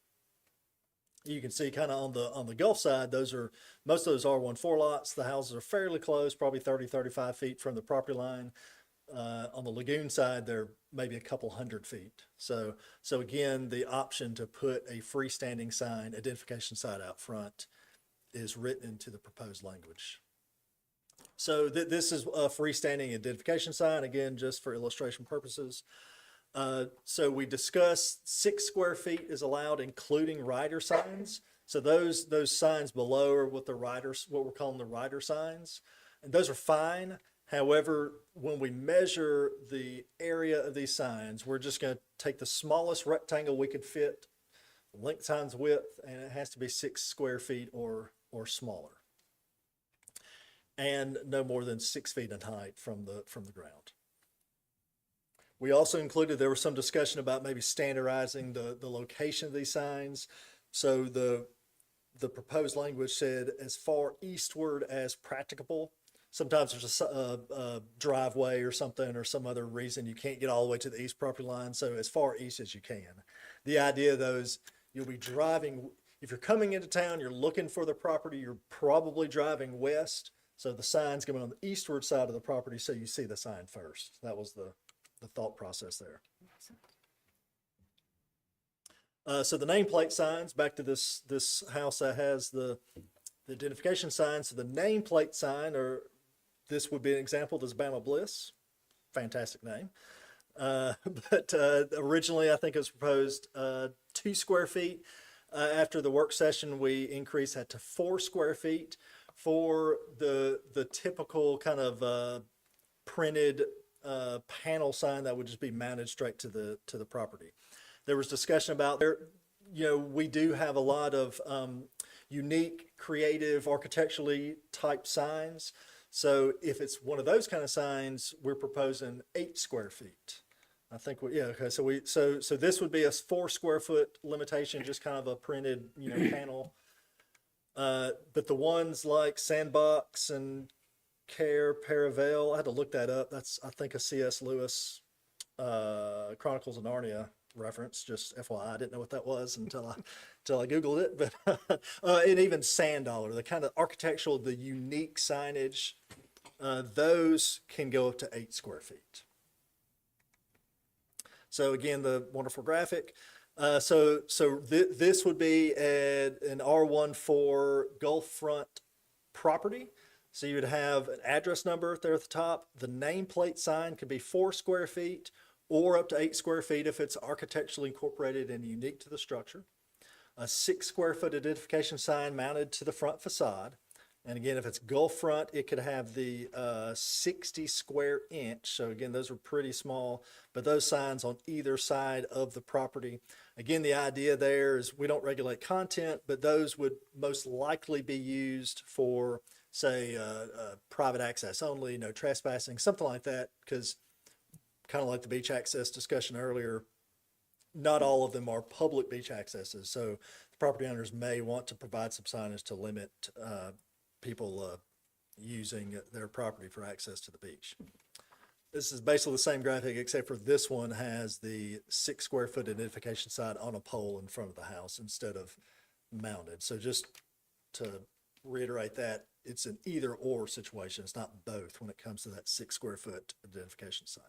You can see kind of on the Gulf side, most of those R1-4 lots, the houses are fairly close, probably 30-35 feet from the property line. On the Lagoon side, they're maybe a couple hundred feet. So again, the option to put a freestanding sign, identification sign out front, is written into the proposed language. So this is a freestanding identification sign, again, just for illustration purposes. So we discussed 6 square feet is allowed, including rider signs. So those signs below are what we're calling the rider signs, and those are fine. However, when we measure the area of these signs, we're just going to take the smallest rectangle we could fit, length times width, and it has to be 6 square feet or smaller, and no more than 6 feet in height from the ground. We also included, there was some discussion about maybe standardizing the location of these signs. So the proposed language said as far eastward as practicable. Sometimes there's a driveway or something or some other reason you can't get all the way to the east property line. So as far east as you can. The idea though is you'll be driving, if you're coming into town, you're looking for the property, you're probably driving west. So the sign's going on the eastward side of the property so you see the sign first. That was the thought process there. So the nameplate signs, back to this house that has the identification sign. So the nameplate sign, or this would be an example, this Bama Bliss, fantastic name. But originally I think it was proposed 2 square feet. After the work session, we increased that to 4 square feet for the typical kind of printed panel sign that would just be mounted straight to the property. There was discussion about we do have a lot of unique, creative, architecturally type signs. So if it's one of those kind of signs, we're proposing 8 square feet. I think okay. So this would be a 4 square foot limitation, just kind of a printed panel. But the ones like Sandbox and Care Paravel, I had to look that up. That's, I think, a C.S. Lewis Chronicles of Narnia reference. Just FYI, I didn't know what that was until I Googled it. But and even Sand Dollar, the kind of architectural, the unique signage, those can go up to 8 square feet. So again, the wonderful graphic. So this would be an R1-4 Gulf Front property. So you would have an address number there at the top. The nameplate sign could be 4 square feet or up to 8 square feet if it's architecturally incorporated and unique to the structure. A 6 square foot identification sign mounted to the front facade. And again, if it's Gulf front, it could have the 60 square inch. So again, those are pretty small, but those signs on either side of the property. Again, the idea there is we don't regulate content, but those would most likely be used for, say, private access only, no trespassing, something like that, because kind of like the beach access discussion earlier, not all of them are public beach accesses. So the property owners may want to provide some signage to limit people using their property for access to the beach. This is basically the same graphic, except for this one has the 6 square foot identification sign on a pole in front of the house instead of mounted. So just to reiterate that, it's an either or situation. It's not both when it comes to that 6 square foot identification sign.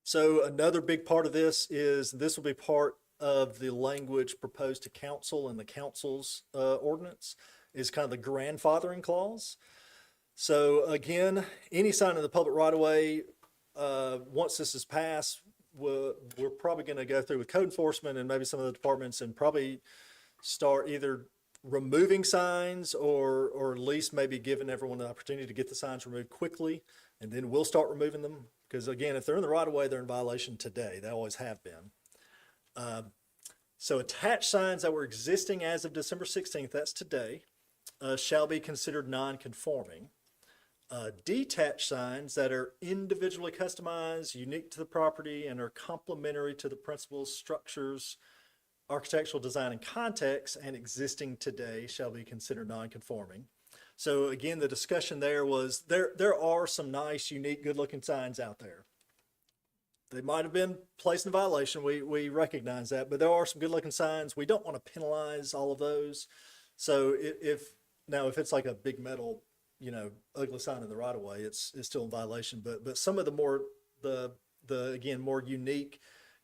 So another big part of this is this will be part of the language proposed to council in the council's ordinance, is kind of the grandfathering clause. So again, any sign in the public right of way, once this is passed, we're probably going to go through with code enforcement and maybe some of the departments and probably start either removing signs or at least maybe giving everyone an opportunity to get the signs removed quickly, and then we'll start removing them. Because again, if they're in the right of way, they're in violation today. They always have been. So attached signs that were existing as of December 16th, that's today, shall be considered non-conforming. Detached signs that are individually customized, unique to the property, and are complementary to the principles, structures, architectural design, and context, and existing today shall be considered non-conforming. So again, the discussion there was there are some nice, unique, good-looking signs out there. They might have been placed in violation. We recognize that, but there are some good-looking signs. We don't want to penalize all of those. So if it's like a big metal, ugly sign in the right of way, it's still in violation. But some of the more again more unique,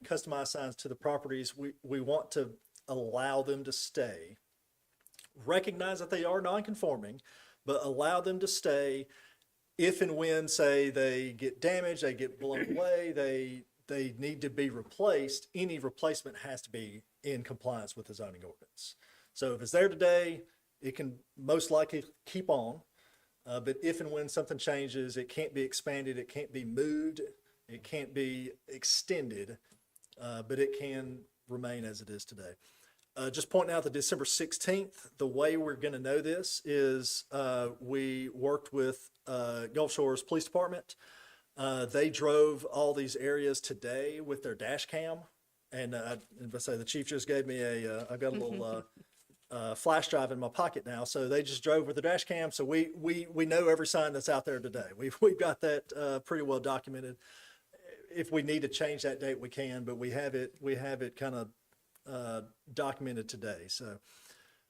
customized signs to the properties, we want to allow them to stay. Recognize that they are non-conforming, but allow them to stay if and when, say, they get damaged, they get blown away, they need to be replaced. Any replacement has to be in compliance with the zoning ordinance. So if it's there today, it can most likely keep on. But if and when something changes, it can't be expanded, it can't be moved, it can't be extended, but it can remain as it is today. Just pointing out that December 16th, the way we're going to know this is we worked with Gulf Shores Police Department. They drove all these areas today with their dash cam. And I say the chief just gave me I've got a little flash drive in my pocket now. So they just drove with the dash cam. So we know every sign that's out there today. We've got that pretty well documented. If we need to change that date, we can, but we have it kind of documented today.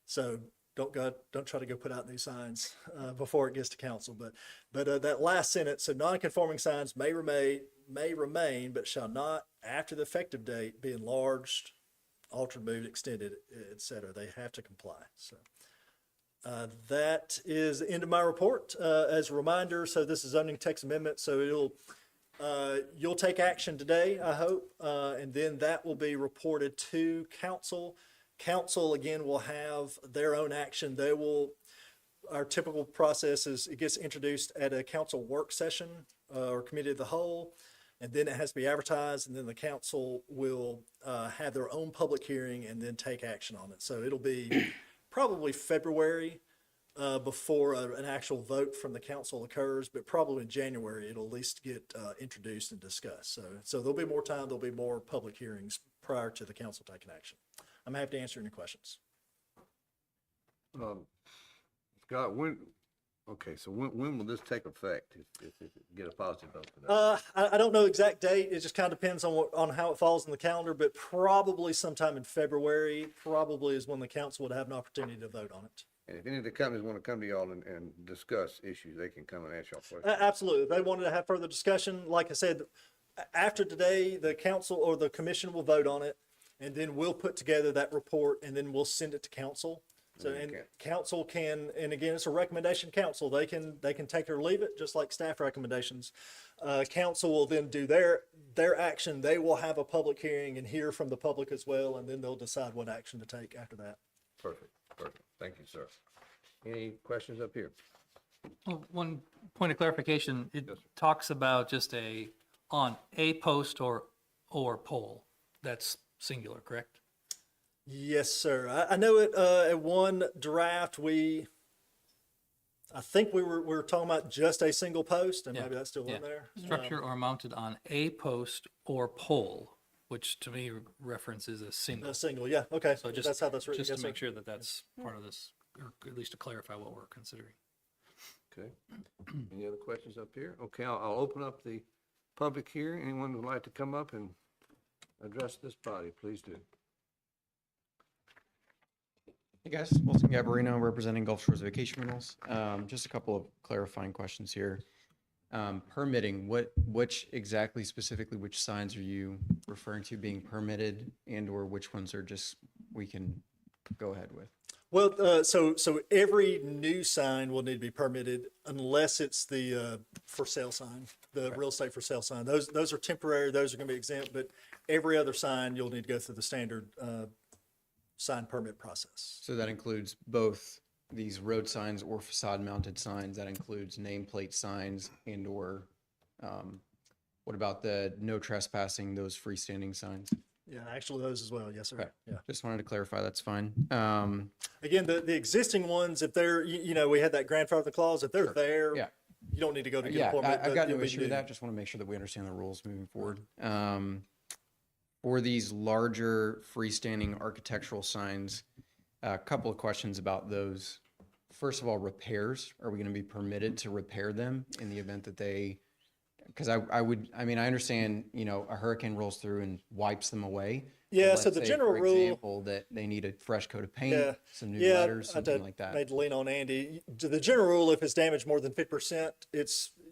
So don't try to go put out these signs before it gets to council. But that last sentence, so non-conforming signs may remain, but shall not, after the effective date, be enlarged, altered, moved, extended, etc. They have to comply. So that is the end of my report. As a reminder, so this is zoning text amendment, so you'll take action today, I hope, and then that will be reported to council. Council, again, will have their own action. Our typical process is it gets introduced at a council work session or committee of the whole, and then it has to be advertised, and then the council will have their own public hearing and then take action on it. So it'll be probably February before an actual vote from the council occurs, but probably in January it'll at least get introduced and discussed. So there'll be more time, there'll be more public hearings prior to the council taking action. I'm happy to answer any questions. Scott, when will this take effect if it get a positive vote today? I don't know exact date. It just kind of depends on how it falls in the calendar, but probably sometime in February probably is when the council would have an opportunity to vote on it. And if any of the companies want to come to y'all and discuss issues, they can come and ask y'all questions. Absolutely. If they wanted to have further discussion, like I said, after today, the council or the commission will vote on it, and then we'll put together that report, and then we'll send it to council. So, and council can, and again, it's a recommendation council. They can take it or leave it, just like staff recommendations. Council will then do their action. They will have a public hearing and hear from the public as well, and then they'll decide what action to take after that. Perfect. Thank you, sir. Any questions up here? Well, one point of clarification, it Yes, sir. talks about just on a post or pole. That's singular, correct? Yes, sir. I know it, at one draft, I think we were talking about just a single post, and Yeah, maybe that's still yeah. in there. Structure or mounted on a post or pole, which to me references a single. A single, yeah, okay. So That's how that's written, just yes, to sir. make sure that that's part of this, or at least to clarify what we're considering. Okay. Any other questions up here? Okay, I'll open up the public hearing. Anyone would like to come up and address this body, please do. Hey guys, Wilson Gabarino representing Gulf Shores Vacation Rentals. Just a couple of clarifying questions here. Permitting, which exactly specifically, which signs are you referring to being permitted and or which ones are just, we can go ahead with? Well, so every new sign will need to be permitted unless it's the for sale sign, the real estate for sale sign. Those are temporary, those are gonna be exempt, but every other sign, you'll need to go through the standard sign permit process. So that includes both these road signs or facade mounted signs, that includes nameplate signs and or, what about the no trespassing, those freestanding signs? Yeah, actually those as well, yes, sir. Okay. Yeah. Just wanted to clarify, that's fine. Again, the existing ones, if they're, you know, we had that grandfather clause, if they're there, Yeah. you don't need to go to get Yeah, a permit. I've but got no you'll be issue with new. that. Just want to make sure that we understand the rules moving forward. For these larger freestanding architectural signs, a couple of questions about those. First of all, repairs. Are we going to be permitted to repair them in the event that they, because I mean, I understand, you know, a hurricane rolls through and wipes them away. But Yeah, let's so the say, general for rule. example, that they need a fresh coat of paint, Yeah. some new Yeah, letters, I something like that. Made to lean on Andy. The general rule, if it's damaged more than 50%, you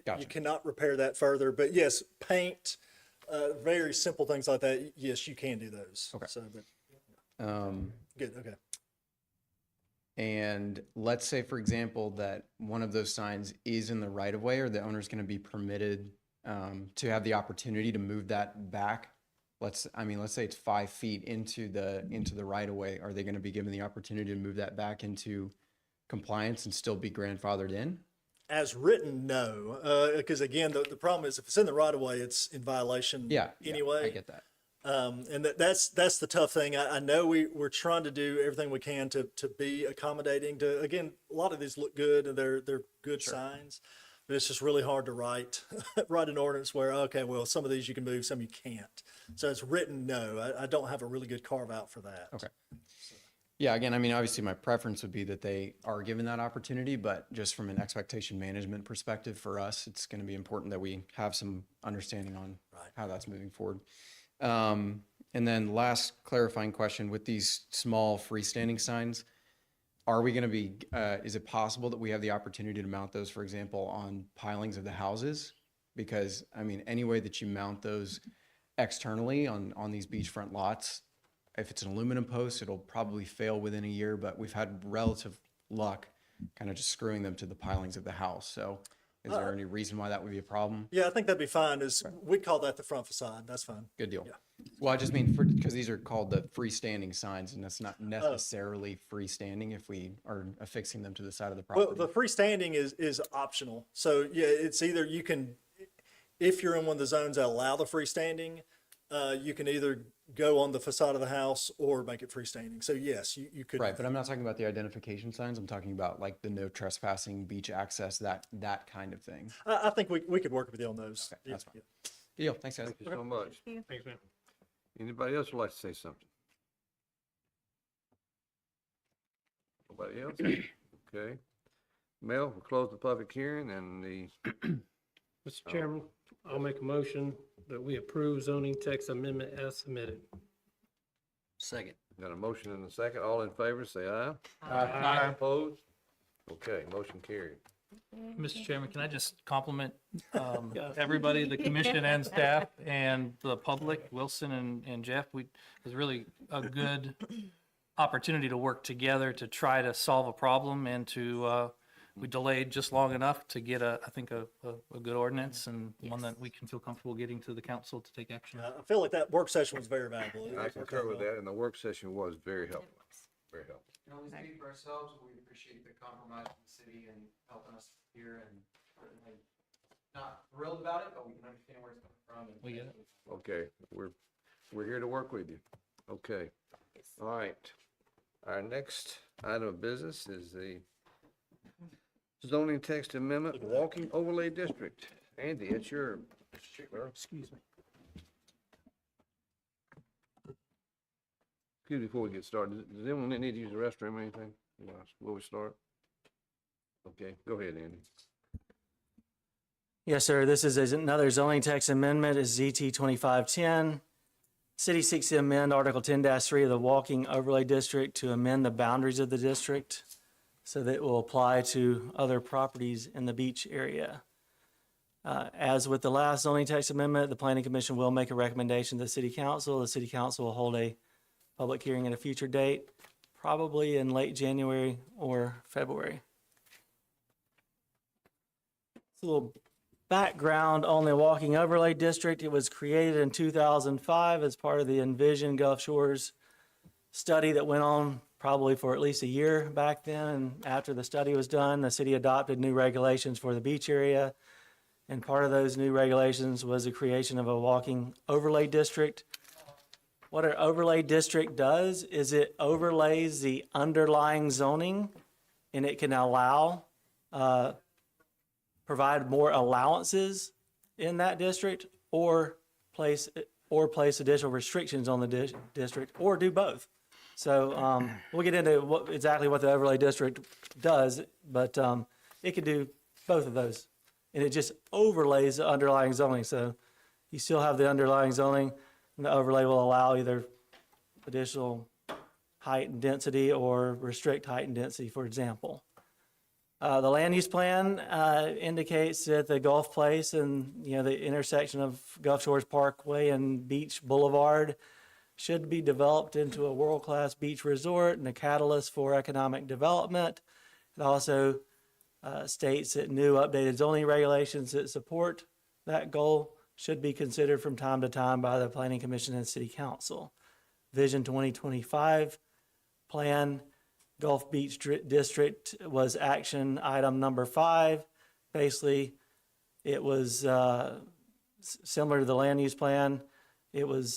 Gotcha. cannot repair that further. But yes, paint, very simple things like that. Yes, you can do those. Okay. So, but Um, good. Okay. And let's say, for example, that one of those signs is in the right of way, or the owner's going to be permitted to have the opportunity to move that back. Let's say it's 5 feet into the right of way. Are they going to be given the opportunity to move that back into compliance and still be grandfathered in? As written, no, because again, the problem is if it's in the right of way, it's in violation. Yeah. Anyway. I get that. And that's the tough thing. I know we're trying to do everything we can to be accommodating to, again, a lot of these look good and they're good signs, but it's just really hard to write an ordinance where, okay, well, some of these you can move, some you can't. So it's written, no, I don't have a really good carve out for that. Okay. Yeah, again, I mean, obviously my preference would be that they are given that opportunity, but just from an expectation management perspective for us, it's going to be important that we have some understanding on how that's moving forward. And then last clarifying question, with these small freestanding signs, are we going to be, is it possible that we have the opportunity to mount those, for example, on pilings of the houses? Because, I mean, any way that you mount those externally on these beachfront lots, if it's an aluminum post, it'll probably fail within a year, but we've had relative luck kind of just screwing them to the pilings of the house. So is there any reason why that would be a problem? Yeah, I think that'd be fine. We'd call that the front facade. That's fine. Good deal. Yeah. Well, I just mean because these are called the freestanding signs, and that's not necessarily freestanding if we are affixing them to the side of the Well, property. the freestanding is optional. So yeah, it's either you can, if you're in one of the zones that allow the freestanding, you can either go on the facade of the house or make it freestanding. So yes, you could. Right, but I'm not talking about the identification signs. I'm talking about like the no trespassing, beach access, that kind of thing. I think we could work with you on those. Okay, that's fine. Yeah. Good deal. Thanks, guys. Thank you so much. Thanks, man. Anybody else would like to say something? Nobody else? Okay. Mel, we'll close the public hearing and the, Mr. Chairman, I'll make a motion that we approve zoning text amendment as submitted. Second. got a motion and a second. All in favor, say aye. Aye. Opposed? Okay, motion carried. Mr. Chairman, can I just compliment everybody, the commission and staff and the public, Wilson and Jeff? It was really a good opportunity to work together to try to solve a problem and we delayed just long enough to get I think a good ordinance and one that we can feel comfortable getting to the council to take action. I feel like that work session was very valuable. I concur with that, and the work session was very helpful, very helpful. can only speak for ourselves, but we appreciate the compromise from the city and helping us here, and certainly not thrilled about it, but we can understand where it's coming from. We get it. Okay, we're here to work with you. Okay. All right. Our next item of business is the zoning text amendment, walking overlay district. Andy, it's your particular. Excuse me. Excuse me, before we get started, does anyone need to use the restroom or anything? Will we start? Okay, go ahead, Andy. Yes, sir. This is another zoning text amendment, is ZT 2510. City seeks to amend Article 10-3 of the Walking Overlay District to amend the boundaries of the district so that it will apply to other properties in the beach area. As with the last zoning text amendment, the Planning Commission will make a recommendation to the City Council. The City Council will hold a public hearing at a future date, probably in late January or February. It's a little background on the Walking Overlay District. It was created in 2005 as part of the Envision Gulf Shores study that went on probably for at least a year back then. And after the study was done, the city adopted new regulations for the beach area. And part of those new regulations was the creation of a Walking Overlay District. What an overlay district does is it overlays the underlying zoning, and it can allow provide more allowances in that district, or place additional restrictions on the district, or do both. So we'll get into exactly what the overlay district does, but it can do both of those, and it just overlays the underlying zoning. So you still have the underlying zoning, and the overlay will allow either additional height and density or restrict height and density, for example. The land use plan indicates that the Gulf Place and the intersection of Gulf Shores Parkway and Beach Boulevard should be developed into a world-class beach resort and a catalyst for economic development. It also states that new updated zoning regulations that support that goal should be considered from time to time by the Planning Commission and City Council. Vision 2025 plan, Gulf Beach District was action item number 5. Basically, it was similar to the land use plan. It was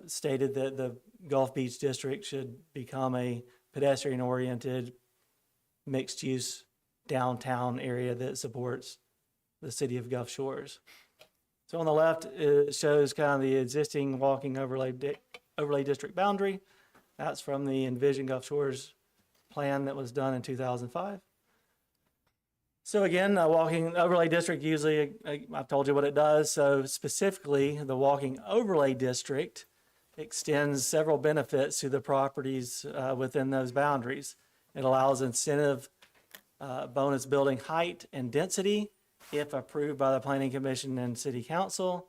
stated that the Gulf Beach District should become a pedestrian-oriented, mixed-use downtown area that supports the city of Gulf Shores. So on the left, it shows kind of the existing walking overlay district boundary. That's from the Envision Gulf Shores plan that was done in 2005. So again, a walking overlay district, usually I've told you what it does. So specifically, the walking overlay district extends several benefits to the properties within those boundaries. It allows incentive bonus building height and density if approved by the Planning Commission and City Council.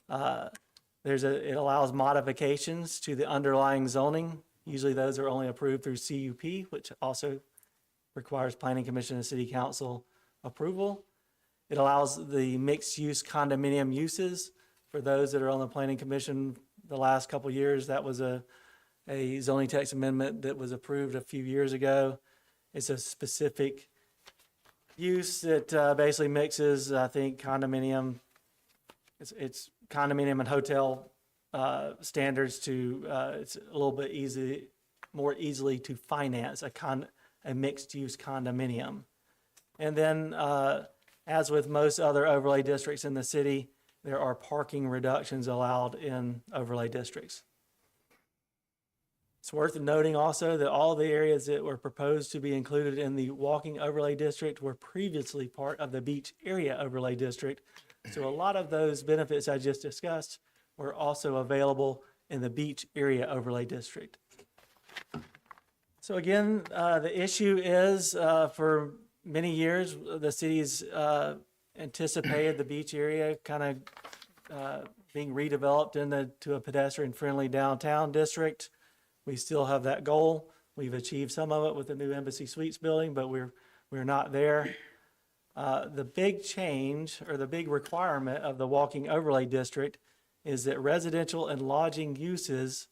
It allows modifications to the underlying zoning. Usually those are only approved through CUP, which also requires Planning Commission and City Council approval. It allows the mixed-use condominium uses. For those that are on the Planning Commission the last couple of years, that was a zoning text amendment that was approved a few years ago. It's a specific use that basically mixes, I think, condominium. It's condominium and hotel standards to, it's a little bit more easily to finance a mixed-use condominium. And then, as with most other overlay districts in the city, there are parking reductions allowed in overlay districts. It's worth noting also that all the areas that were proposed to be included in the walking overlay district were previously part of the beach area overlay district. So a lot of those benefits I just discussed were also available in the beach area overlay district. So again, the issue is for many years, the city's anticipated the beach area kind of being redeveloped into a pedestrian-friendly downtown district. We still have that goal. We've achieved some of it with the new Embassy Suites building, but we're not there. The big change or the big requirement of the walking overlay district is that residential and lodging uses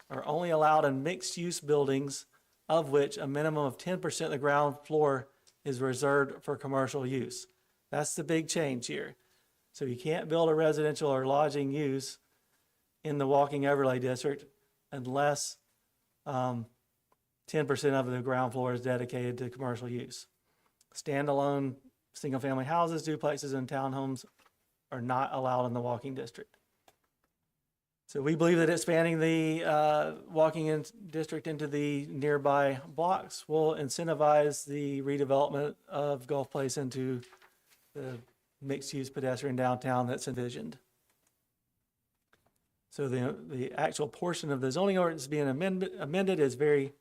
are only allowed in mixed-use buildings of which a minimum of 10% of the ground floor is reserved for commercial use. That's the big change here. So you can't build a residential or lodging use in the walking overlay district unless 10% of the ground floor is dedicated to commercial use. Standalone single-family houses, duplexes, and townhomes are not allowed in the walking district. So we believe that expanding the walking district into the nearby blocks will incentivize the redevelopment of Gulf Place into the mixed-use pedestrian downtown that's envisioned. So the actual portion of the zoning ordinance being amended is very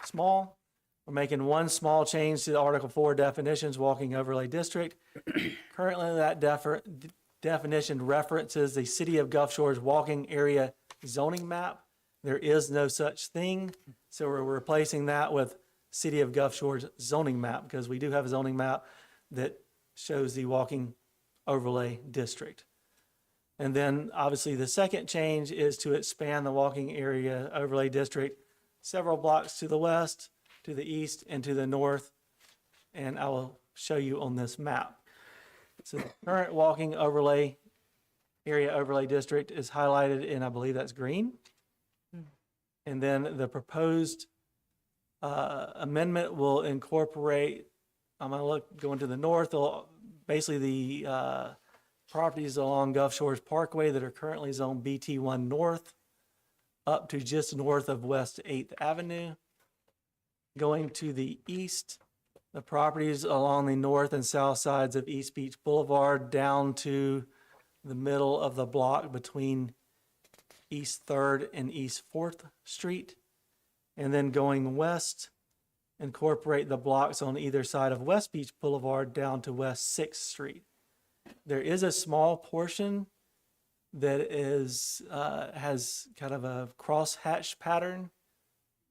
small. We're making one small change to the Article 4 definitions, walking overlay district. Currently, that definition references the City of Gulf Shores walking area zoning map. There is no such thing. So we're replacing that with City of Gulf Shores zoning map, because we do have a zoning map that shows the walking overlay district. And then obviously the second change is to expand the walking area overlay district several blocks to the west, to the east, and to the north. And I will show you on this map. So the current walking overlay area overlay district is highlighted in, I believe that's green. And then the proposed amendment will incorporate, I'm going to go into the north, basically the properties along Gulf Shores Parkway that are currently zoned BT1 North up to just north of West 8th Avenue. Going to the east, the properties along the north and south sides of East Beach Boulevard down to the middle of the block between East 3rd and East 4th Street. And then going west, incorporate the blocks on either side of West Beach Boulevard down to West 6th Street. There is a small portion that is has kind of a cross-hatch pattern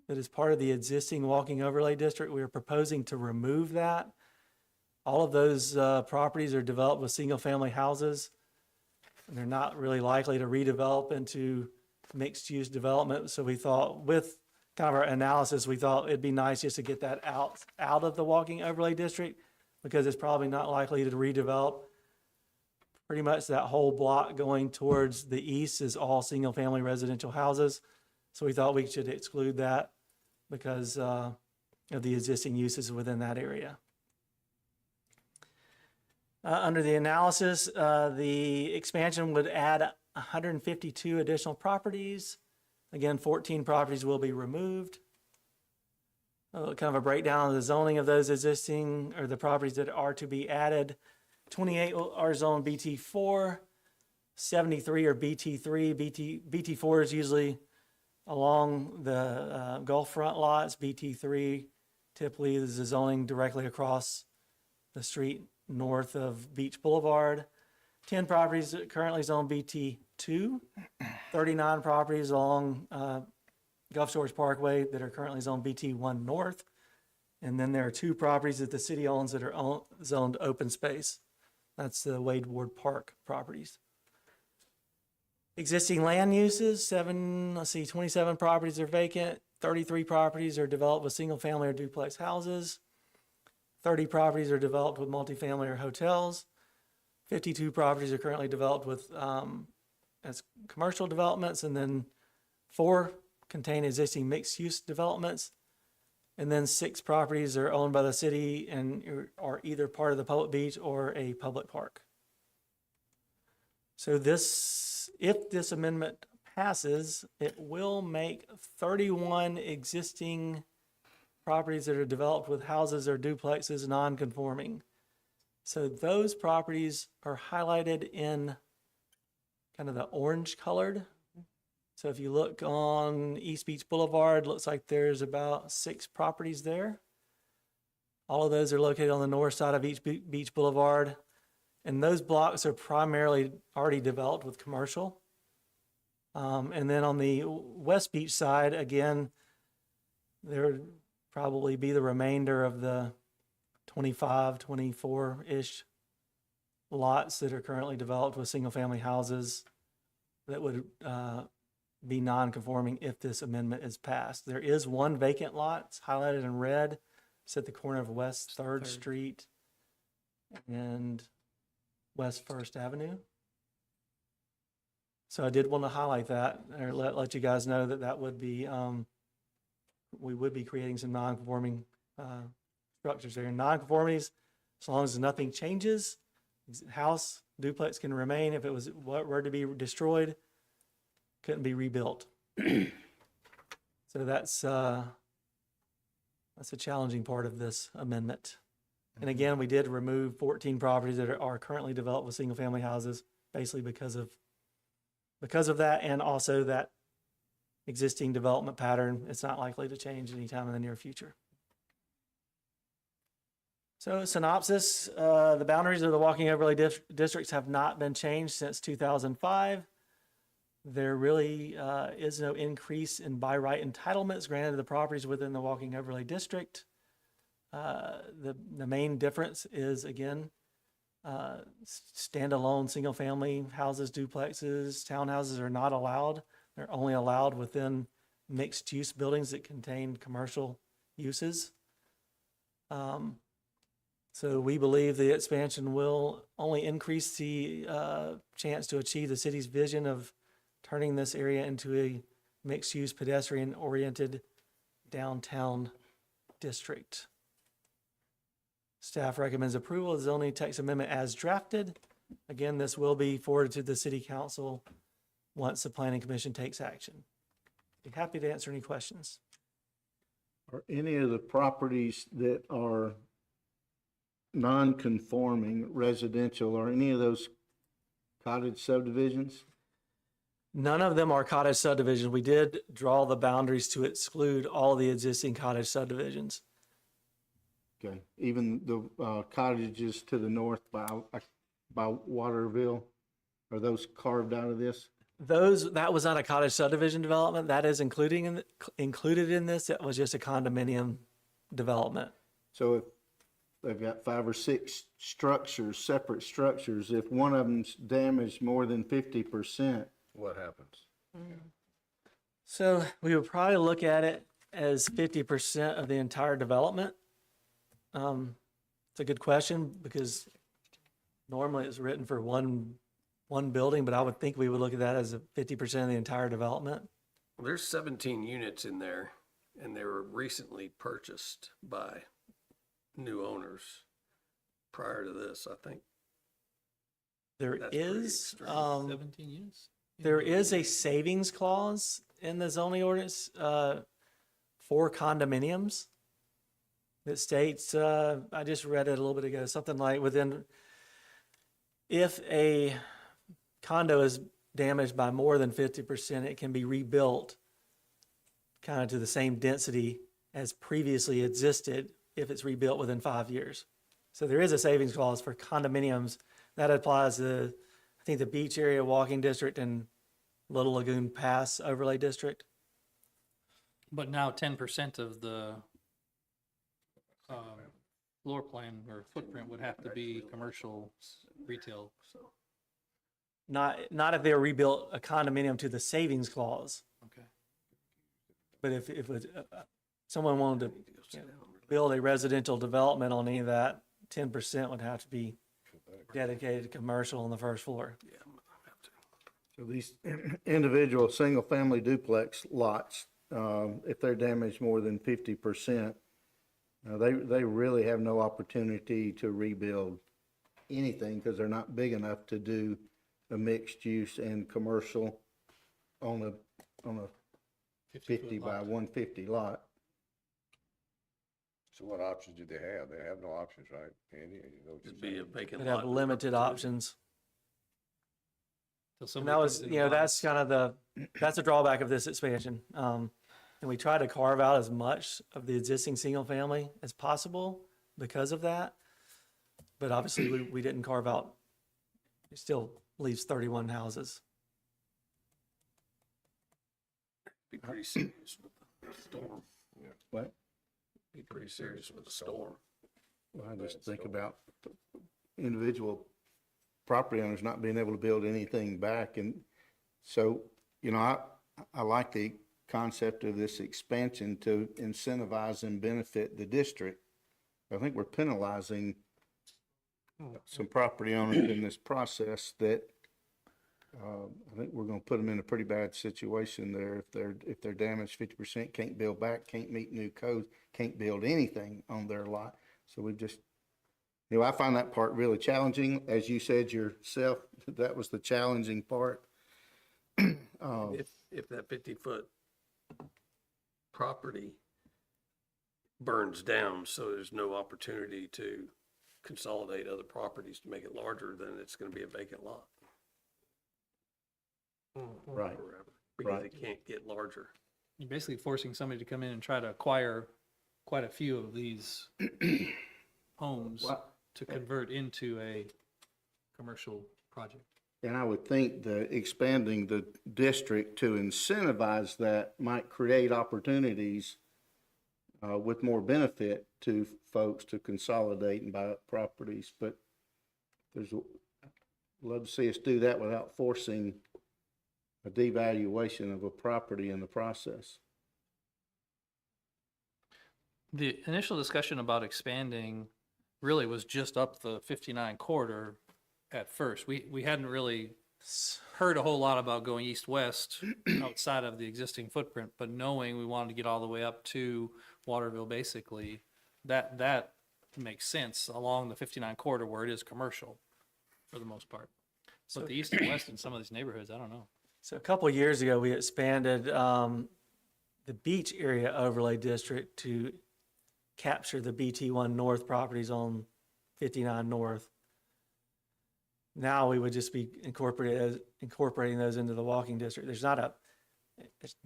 that is part of the existing walking overlay district. We are proposing to remove that. All of those properties are developed with single-family houses, and they're not really likely to redevelop into mixed-use development. So we thought, with kind of our analysis, we thought it'd be nice just to get that out of the walking overlay district, because it's probably not likely to redevelop. Pretty much that whole block going towards the east is all single-family residential houses. So we thought we should exclude that because of the existing uses within that area. Under the analysis, the expansion would add 152 additional properties. Again, 14 properties will be removed. Kind of a breakdown of the zoning of those existing, or the properties that are to be added. 28 are zoned BT4, 73 are BT3. BT4 is usually along the Gulf front lots. BT3 typically is the zoning directly across the street north of Beach Boulevard. 10 properties currently zoned BT2, 39 properties along Gulf Shores Parkway that are currently zoned BT1 North. And then there are 2 properties that the city owns that are zoned open space. That's the Wade Ward Park properties. Existing land uses, 27 properties are vacant, 33 properties are developed with single-family or duplex houses, 30 properties are developed with multifamily or hotels, 52 properties are currently developed with as commercial developments, and then 4 contain existing mixed-use developments, and then 6 properties are owned by the city and are either part of the public beach or a public park. So this, if this amendment passes, it will make 31 existing properties that are developed with houses or duplexes non-conforming. So those properties are highlighted in kind of the orange colored. So if you look on East Beach Boulevard, looks like there's about 6 properties there. All of those are located on the north side of East Beach Boulevard. And those blocks are primarily already developed with commercial. And then on the West Beach side, again, there would probably be the remainder of the 25, 24-ish lots that are currently developed with single-family houses that would be non-conforming if this amendment is passed. There is one vacant lot, it's highlighted in red. It's at the corner of West Third Street and West First Avenue. So I did want to highlight that, or let you guys know that that would be, we would be creating some non-conforming structures there. Non-conformities, as long as nothing changes, house, duplex can remain. If it was, what were to be destroyed, couldn't be rebuilt. So that's a challenging part of this amendment. And again, we did remove 14 properties that are currently developed with single-family houses, basically because of that, and also that existing development pattern. It's not likely to change anytime in the near future. So synopsis, the boundaries of the walking overlay districts have not been changed since 2005. There really is no increase in by right entitlements granted to the properties within the walking overlay district. The main difference is, again, standalone single-family houses, duplexes, townhouses are not allowed. They're only allowed within mixed-use buildings that contain commercial uses. So we believe the expansion will only increase the chance to achieve the city's vision of turning this area into a mixed-use, pedestrian-oriented downtown district. Staff recommends approval of the zoning text amendment as drafted. Again, this will be forwarded to the city council once the planning commission takes action. Be happy to answer any questions. Are any of the properties that are non-conforming residential, are any of those cottage subdivisions? None of them are cottage subdivisions. We did draw the boundaries to exclude all the existing cottage subdivisions. Okay, even the cottages to the north by Waterville, are those carved out of this? That was not a cottage subdivision development. That is included in this. It was just a condominium development. So if they've got 5 or 6 structures, separate structures, if one of them's damaged more than 50%, What happens? So we would probably look at it as 50% of the entire development. It's a good question because normally it's written for one building, but I would think we would look at that as a 50% of the entire development. There's 17 units in there, and they were recently purchased by new owners prior to this, I think. There That's pretty is, extreme. 17 units? there is a savings clause in the zoning ordinance for condominiums that states, I just read it a little bit ago, something like if a condo is damaged by more than 50%, it can be rebuilt kind of to the same density as previously existed if it's rebuilt within 5 years. So there is a savings clause for condominiums. That applies to, I think, the Beach Area Walking District and Little Lagoon Pass Overlay District. But now 10% of the floor plan or footprint would have to be commercial retail. Not if they were rebuilt a condominium to the savings clause. Okay. But if someone wanted to build a residential development on any of that, 10% would have to be dedicated to commercial on the first floor. so these individual single-family duplex lots, if they're damaged more than 50%, they really have no opportunity to rebuild anything because they're not big enough to do a mixed use and commercial on a 50 by 150 lot. So what options do they have? They have no options, right, Andy? It'd be a vacant They'd have lot. limited options. So And somebody that was, comes in and that's kind of that's a drawback of this expansion. And we try to carve out as much of the existing single family as possible because of that. But obviously we didn't carve out, it still leaves 31 houses. Be pretty serious with the storm. What? Be pretty serious with the storm. Well, I just think about individual property owners not being able to build anything back. And so, I like the concept of this expansion to incentivize and benefit the district. I think we're penalizing some property owners in this process that, I think we're gonna put them in a pretty bad situation there if they're damaged 50%, can't build back, can't meet new codes, can't build anything on their lot. So we just, I find that part really challenging. As you said yourself, that was the challenging part. If that 50-foot property burns down, so there's no opportunity to consolidate other properties to make it larger, then it's gonna be a vacant lot. Right. Forever, because it can't get larger. You're basically forcing somebody to come in and try to acquire quite a few of these homes to convert into a commercial project. And I would think that expanding the district to incentivize that might create opportunities with more benefit to folks to consolidate and buy up properties. But love to see us do that without forcing a devaluation of a property in the process. The initial discussion about expanding really was just up the 59 corridor at first. We hadn't really heard a whole lot about going east-west outside of the existing footprint, but knowing we wanted to get all the way up to Waterville, basically, that makes sense along the 59 corridor where it is commercial for the most part. But the east and west in some of these neighborhoods, I don't know. So a couple of years ago, we expanded the beach area overlay district to capture the BT1 North properties on 59 North. Now we would just be incorporating those into the walking district. There's not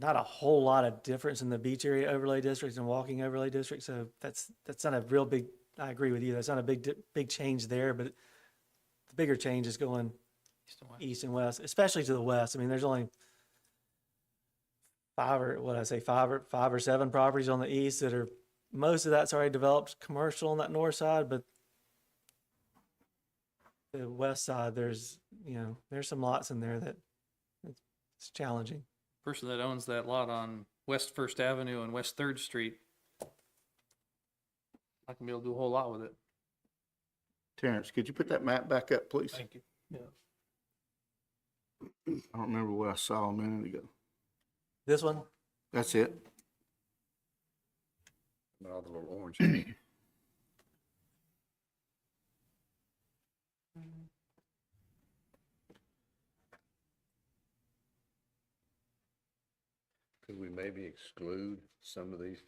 a whole lot of difference in the beach area overlay districts and walking overlay districts. So that's not a real big, I agree with you, that's not a big change there, but the bigger change is going east and west, especially to the west. I mean, there's only five or seven properties on the east that are, most of that's already developed commercial on that north side, but the west side, there's some lots in there that it's challenging. Person that owns that lot on West First Avenue and West Third Street, I can be able to do a whole lot with it. Terrence, could you put that map back up, please? Thank you. Yeah. I don't remember what I saw a minute ago. This one? That's it. All the little orange. Could we maybe exclude some of these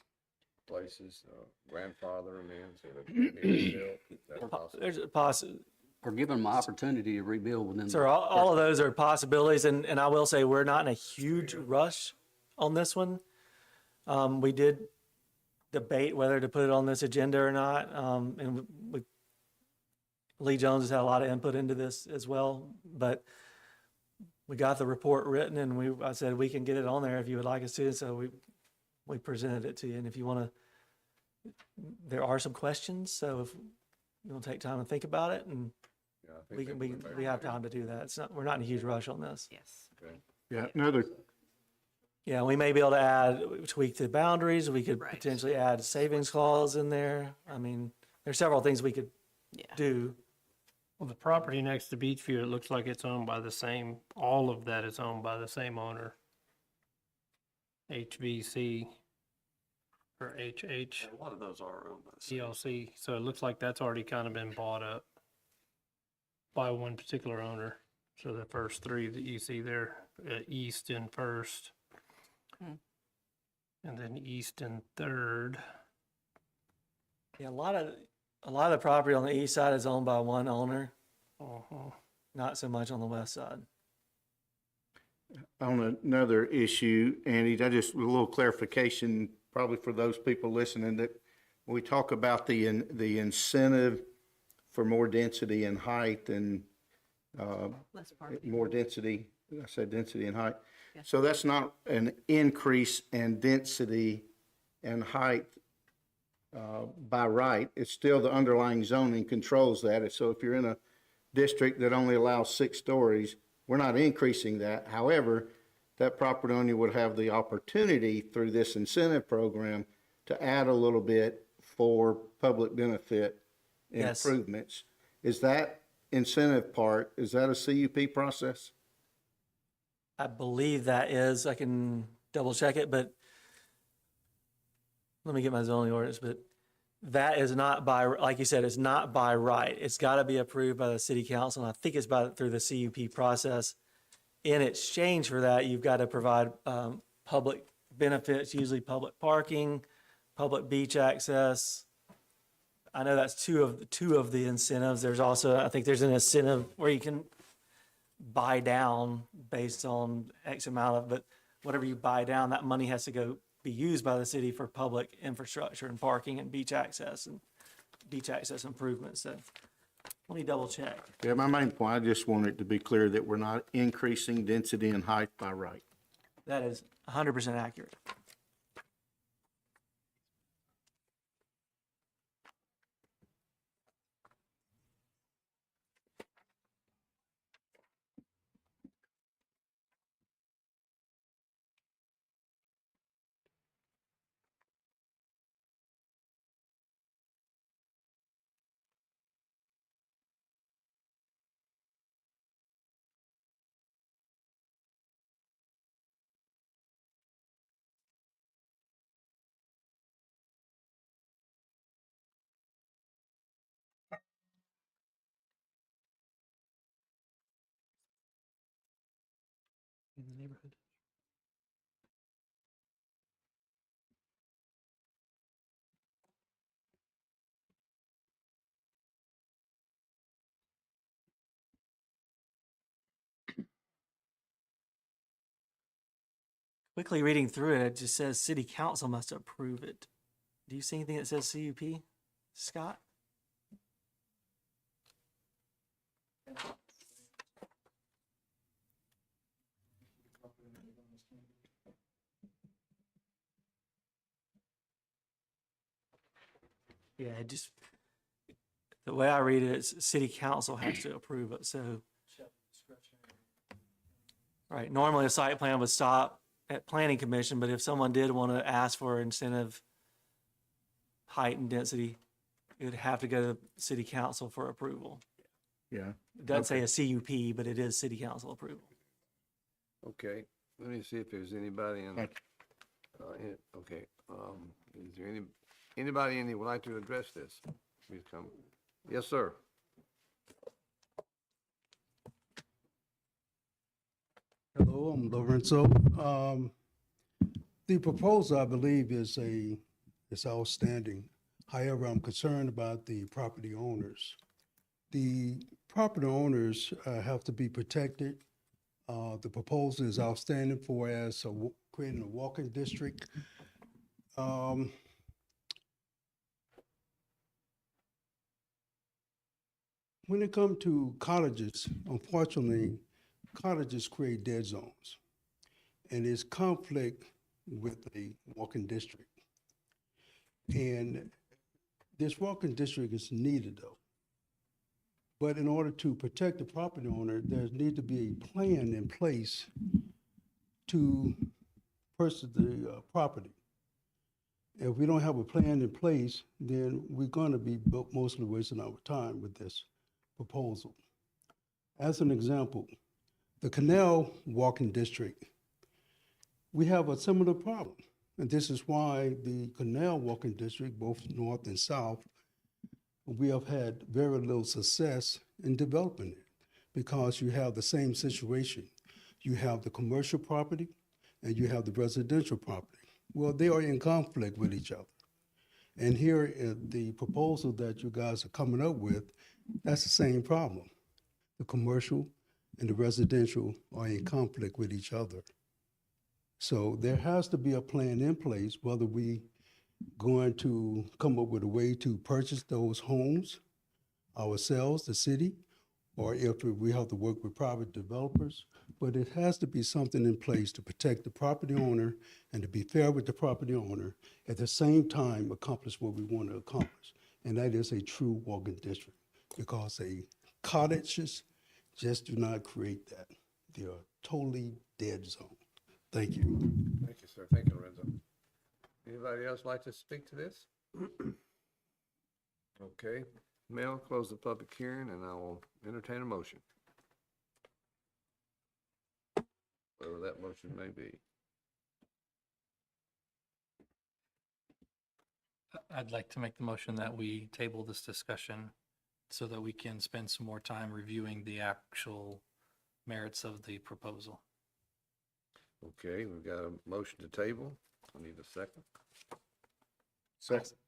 places, grandfather them in so that they can be rebuilt? Is that possible? There's a possibility. Or give them an opportunity to rebuild within. So all of those are possibilities, and I will say we're not in a huge rush on this one. We did debate whether to put it on this agenda or not, and Lee Jones has had a lot of input into this as well, but we got the report written, and I said we can get it on there if you would like us to, so we presented it to you, and if you want to, there are some questions, so if you want to take time to think about it, and we have time to do that. We're not in a huge rush on this. Yes. Yeah, Yeah, we may be able to tweak the boundaries. We could potentially add savings clause in there. I mean, there's several things we could do. Well, the property next to Beachview, it looks like it's owned by the same, all of that is owned by the same owner. HVC or HH. A lot of those are owned by the same. ELC, so it looks like that's already kind of been bought up by one particular owner. So the first three that you see there, East and First, and then East and Third. Yeah, a lot of the property on the east side is owned by one owner, not so much on the west side. On another issue, Andy, a little clarification, probably for those people listening, that when we talk about the incentive for more density and height and more density, I said density and height. Yeah. So that's not an increase in density and height by right. It's still the underlying zoning controls that. So if you're in a district that only allows 6 stories, we're not increasing that. However, that property owner would have the opportunity through this incentive program to add a little bit for public benefit Yes. improvements. Is that incentive part, is that a CUP process? I believe that is, I can double check it, but let me get my zoning ordinance, but that is not by, like you said, it's not by right. It's got to be approved by the city council, and I think it's through the CUP process. In exchange for that, you've got to provide public benefits, usually public parking, public beach access. I know that's two of the incentives. There's also, I think there's an incentive where you can buy down based on X amount of, but whatever you buy down, that money has to be used by the city for public infrastructure and parking and beach access improvements. So let me double check. Yeah, my main point, I just want it to be clear that we're not increasing density and height by right. That is 100% accurate. In the neighborhood. Quickly reading through it, it just says city council must approve it. Do you see anything that says CUP, Scott? Yeah, the way I read it, it's city council has to approve it, so. Right, normally a site plan would stop at planning commission, but if someone did want to ask for incentive height and density, it would have to go to the city council for approval. Yeah. It doesn't say a CUP, but it is city council approval. Okay, let me see if there's anybody in, okay, is there anybody in here would like to address this? Please come. Yes, sir. Hello, I'm Lorenzo. The proposal, I believe, is outstanding. However, I'm concerned about the property owners. The property owners have to be protected. The proposal is outstanding for creating a walking district. When it comes to cottages, unfortunately, cottages create dead zones, and it's conflict with the walking district. And this walking district is needed though. But in order to protect the property owner, there needs to be a plan in place to purchase the property. If we don't have a plan in place, then we're going to be mostly wasting our time with this proposal. As an example, the Canal Walking District, we have a similar problem. And this is why the Canal Walking District, both north and south, we have had very little success in developing it because you have the same situation. You have the commercial property and you have the residential property. Well, they are in conflict with each other. And here, the proposal that you guys are coming up with, that's the same problem. The commercial and the residential are in conflict with each other. So there has to be a plan in place, whether we going to come up with a way to purchase those homes ourselves, the city, or if we have to work with private developers. But it has to be something in place to protect the property owner and to be fair with the property owner, at the same time accomplish what we want to accomplish. And that is a true walking district, because cottages just do not create that. They are totally dead zone. Thank you. Thank you, sir. Thank you, Lorenzo. Anybody else like to speak to this? Okay, Mel, close the public hearing and I will entertain a motion. Whatever that motion may be. I'd like to make the motion that we table this discussion so that we can spend some more time reviewing the actual merits of the proposal. Okay, we've got a motion to table. I need a second.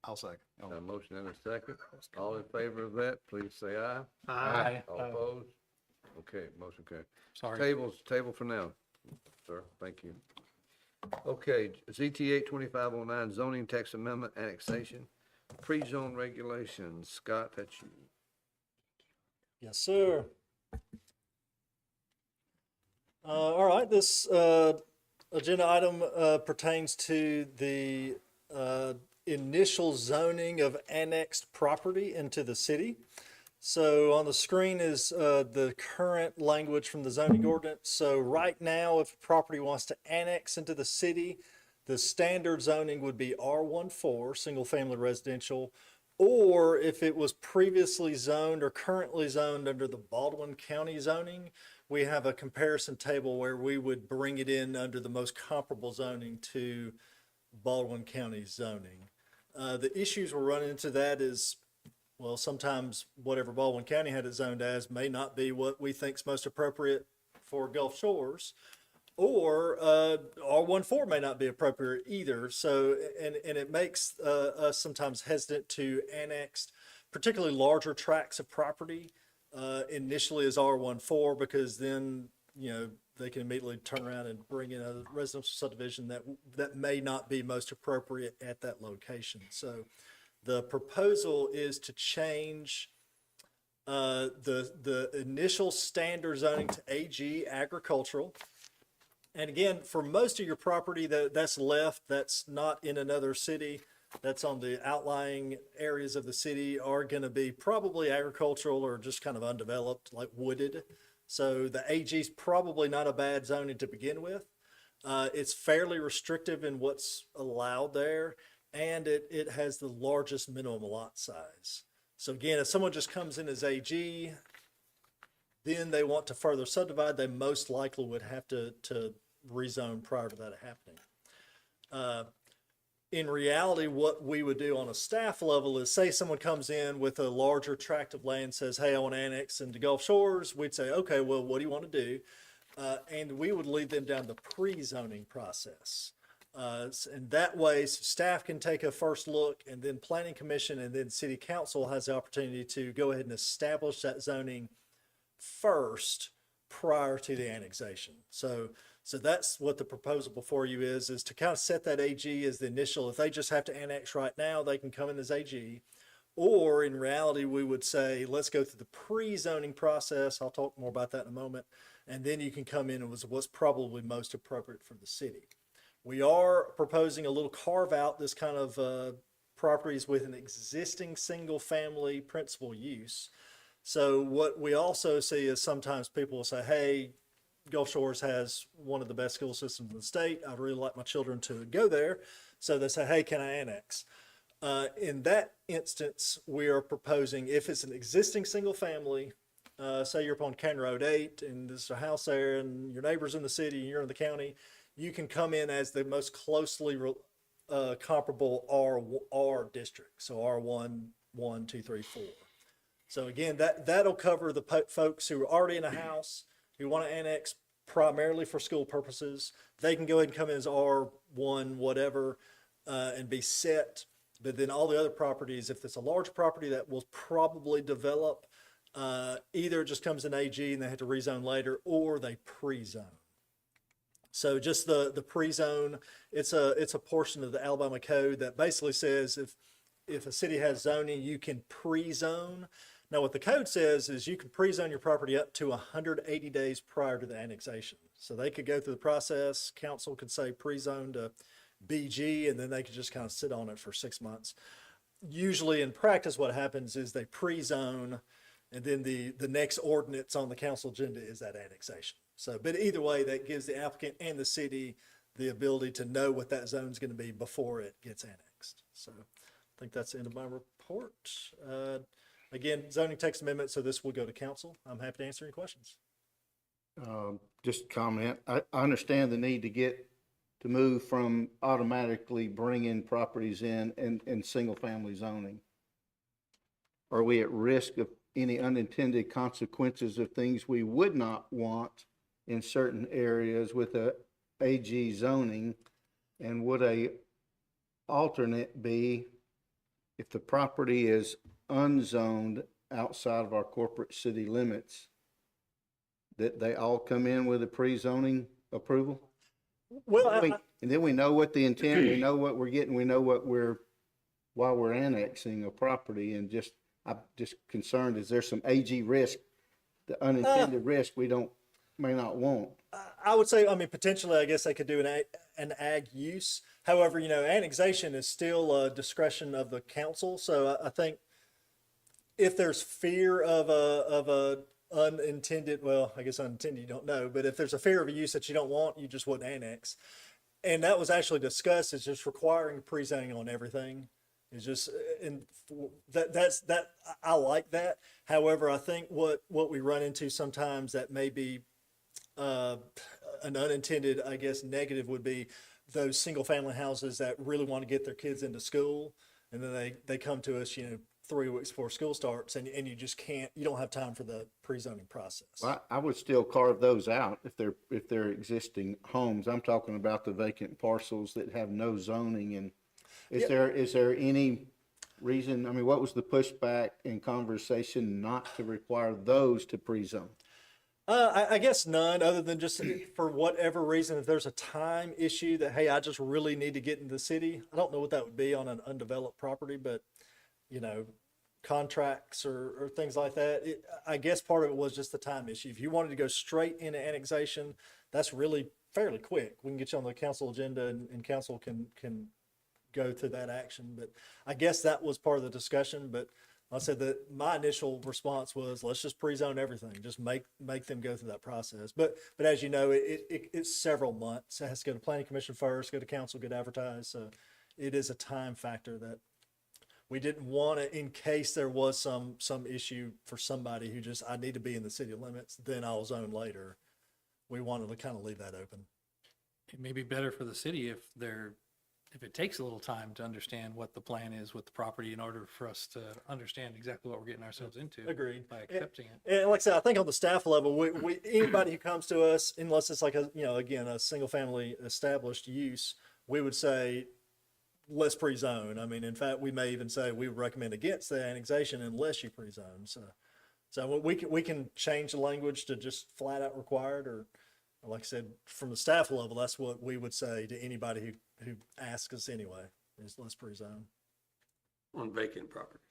I'll second. Got a motion and a second. All in favor of that, please say aye. Aye. All opposed? Okay, motion carried. Sorry. Table for now, sir. Thank you. Okay, ZTA 2509 zoning text amendment annexation, pre-zone regulations. Scott, that's you. Yes, sir. All right, this agenda item pertains to the initial zoning of annexed property into the city. So on the screen is the current language from the zoning ordinance. So right now, if a property wants to annex into the city, the standard zoning would be R14, single family residential, or if it was previously zoned or currently zoned under the Baldwin County zoning, we have a comparison table where we would bring it in under the most comparable zoning to Baldwin County zoning. The issues we're running into that is, well, sometimes whatever Baldwin County had it zoned as may not be what we think is most appropriate for Gulf Shores, or R14 may not be appropriate either. So, and it makes us sometimes hesitant to annex particularly larger tracts of property initially as R14, because then, you know, they can immediately turn around and bring in a residential subdivision that may not be most appropriate at that location. So the proposal is to change the initial standard zoning to AG, agricultural. And again, for most of your property that's left, that's not in another city, that's on the outlying areas of the city, are going to be probably agricultural or just kind of undeveloped, like wooded. So the AG is probably not a bad zoning to begin with. It's fairly restrictive in what's allowed there, and it has the largest minimum lot size. So again, if someone just comes in as AG, then they want to further subdivide, they most likely would have to rezone prior to that happening. In reality, what we would do on a staff level is, say someone comes in with a larger tract of land, says, hey, I want to annex into Gulf Shores. We'd say, okay, well, what do you want to do? And we would lead them down the pre-zoning process. And that way, staff can take a first look, and then Planning Commission and then City Council has the opportunity to go ahead and establish that zoning first prior to the annexation. So that's what the proposal before you is to kind of set that AG as the initial. If they just have to annex right now, they can come in as AG. Or in reality, we would say, let's go through the pre-zoning process. I'll talk more about that in a moment. And then you can come in with what's probably most appropriate for the city. We are proposing a little carve out this kind of properties with an existing single family principal use. So what we also see is sometimes people will say, hey, Gulf Shores has one of the best school systems in the state. I'd really like my children to go there. So they say, hey, can I annex? In that instance, we are proposing, if it's an existing single family, say you're up on County Road 8 and there's a house there and your neighbor's in the city and you're in the county, you can come in as the most closely comparable R district. So R1, 1, 2, 3, 4. So again, that'll cover the folks who are already in a house, who want to annex primarily for school purposes. They can go ahead and come in as R1, whatever, and be set. But then all the other properties, if it's a large property that will probably develop, either it just comes in AG and they have to rezone later, or they pre-zone. So just the pre-zone, it's a portion of the Alabama Code that basically says if a city has zoning, you can pre-zone. Now, what the code says is you can pre-zone your property up to 180 days prior to the annexation. So they could go through the process, council could say pre-zone to BG, and then they could just kind of sit on it for 6 months. Usually in practice, what happens is they pre-zone, and then the next ordinance on the council agenda is that annexation. So, but either way, that gives the applicant and the city the ability to know what that zone's going to be before it gets annexed. So I think that's the end of my report. Again, zoning text amendment, so this will go to council. I'm happy to answer any questions. Just comment, I understand the need to move from automatically bringing properties in single-family zoning. Are we at risk of any unintended consequences of things we would not want in certain areas with a AG zoning? And would a alternate be if the property is unzoned outside of our corporate city limits, that they all come in with a pre-zoning approval? Well, And then we know what the intent, we know what we're getting, we know why we're annexing a property, and I'm just concerned, is there some AG risk, the unintended risk we may not want? I would say, I mean, potentially, I guess they could do an ag use. However, annexation is still a discretion of the council. So I think if there's fear of a unintended, well, I guess unintended, you don't know, but if there's a fear of a use that you don't want, you just wouldn't annex. And that was actually discussed as just requiring pre-zoning on everything. It's just, and that's I like that. However, I think what we run into sometimes that may be an unintended, I guess, negative would be those single family houses that really want to get their kids into school, and then they come to us, 3 weeks before school starts, and you just you don't have time for the pre-zoning process. Well, I would still carve those out if they're existing homes. I'm talking about the vacant parcels that have no zoning. And is there any reason, I mean, what was the pushback and conversation not to require those to pre-zone? I guess none, other than just for whatever reason, if there's a time issue that, hey, I just really need to get into the city. I don't know what that would be on an undeveloped property, but contracts or things like that. I guess part of it was just the time issue. If you wanted to go straight into annexation, that's really fairly quick. We can get you on the council agenda and council can go to that action. But I guess that was part of the discussion. But I said that my initial response was, let's just pre-zone everything. Just make them go through that process. But as you know, it's several months. It has to go to planning commission first, go to council, get advertised. So it is a time factor that we didn't want to, in case there was some issue for somebody who just, I need to be in the city limits, then I'll zone later. We wanted to kind of leave that open. It may be better for the city if it takes a little time to understand what the plan is with the property in order for us to understand exactly what we're getting ourselves into. Agreed. By accepting it. And like I said, I think on the staff level, we anybody who comes to us, unless it's like a single family established use, we would say, let's pre-zone. I mean, in fact, we may even say we would recommend against the annexation unless you pre-zone. So we can change the language to just flat out required, or like I said, from the staff level, that's what we would say to anybody who asks us anyway, is let's pre-zone. On vacant properties.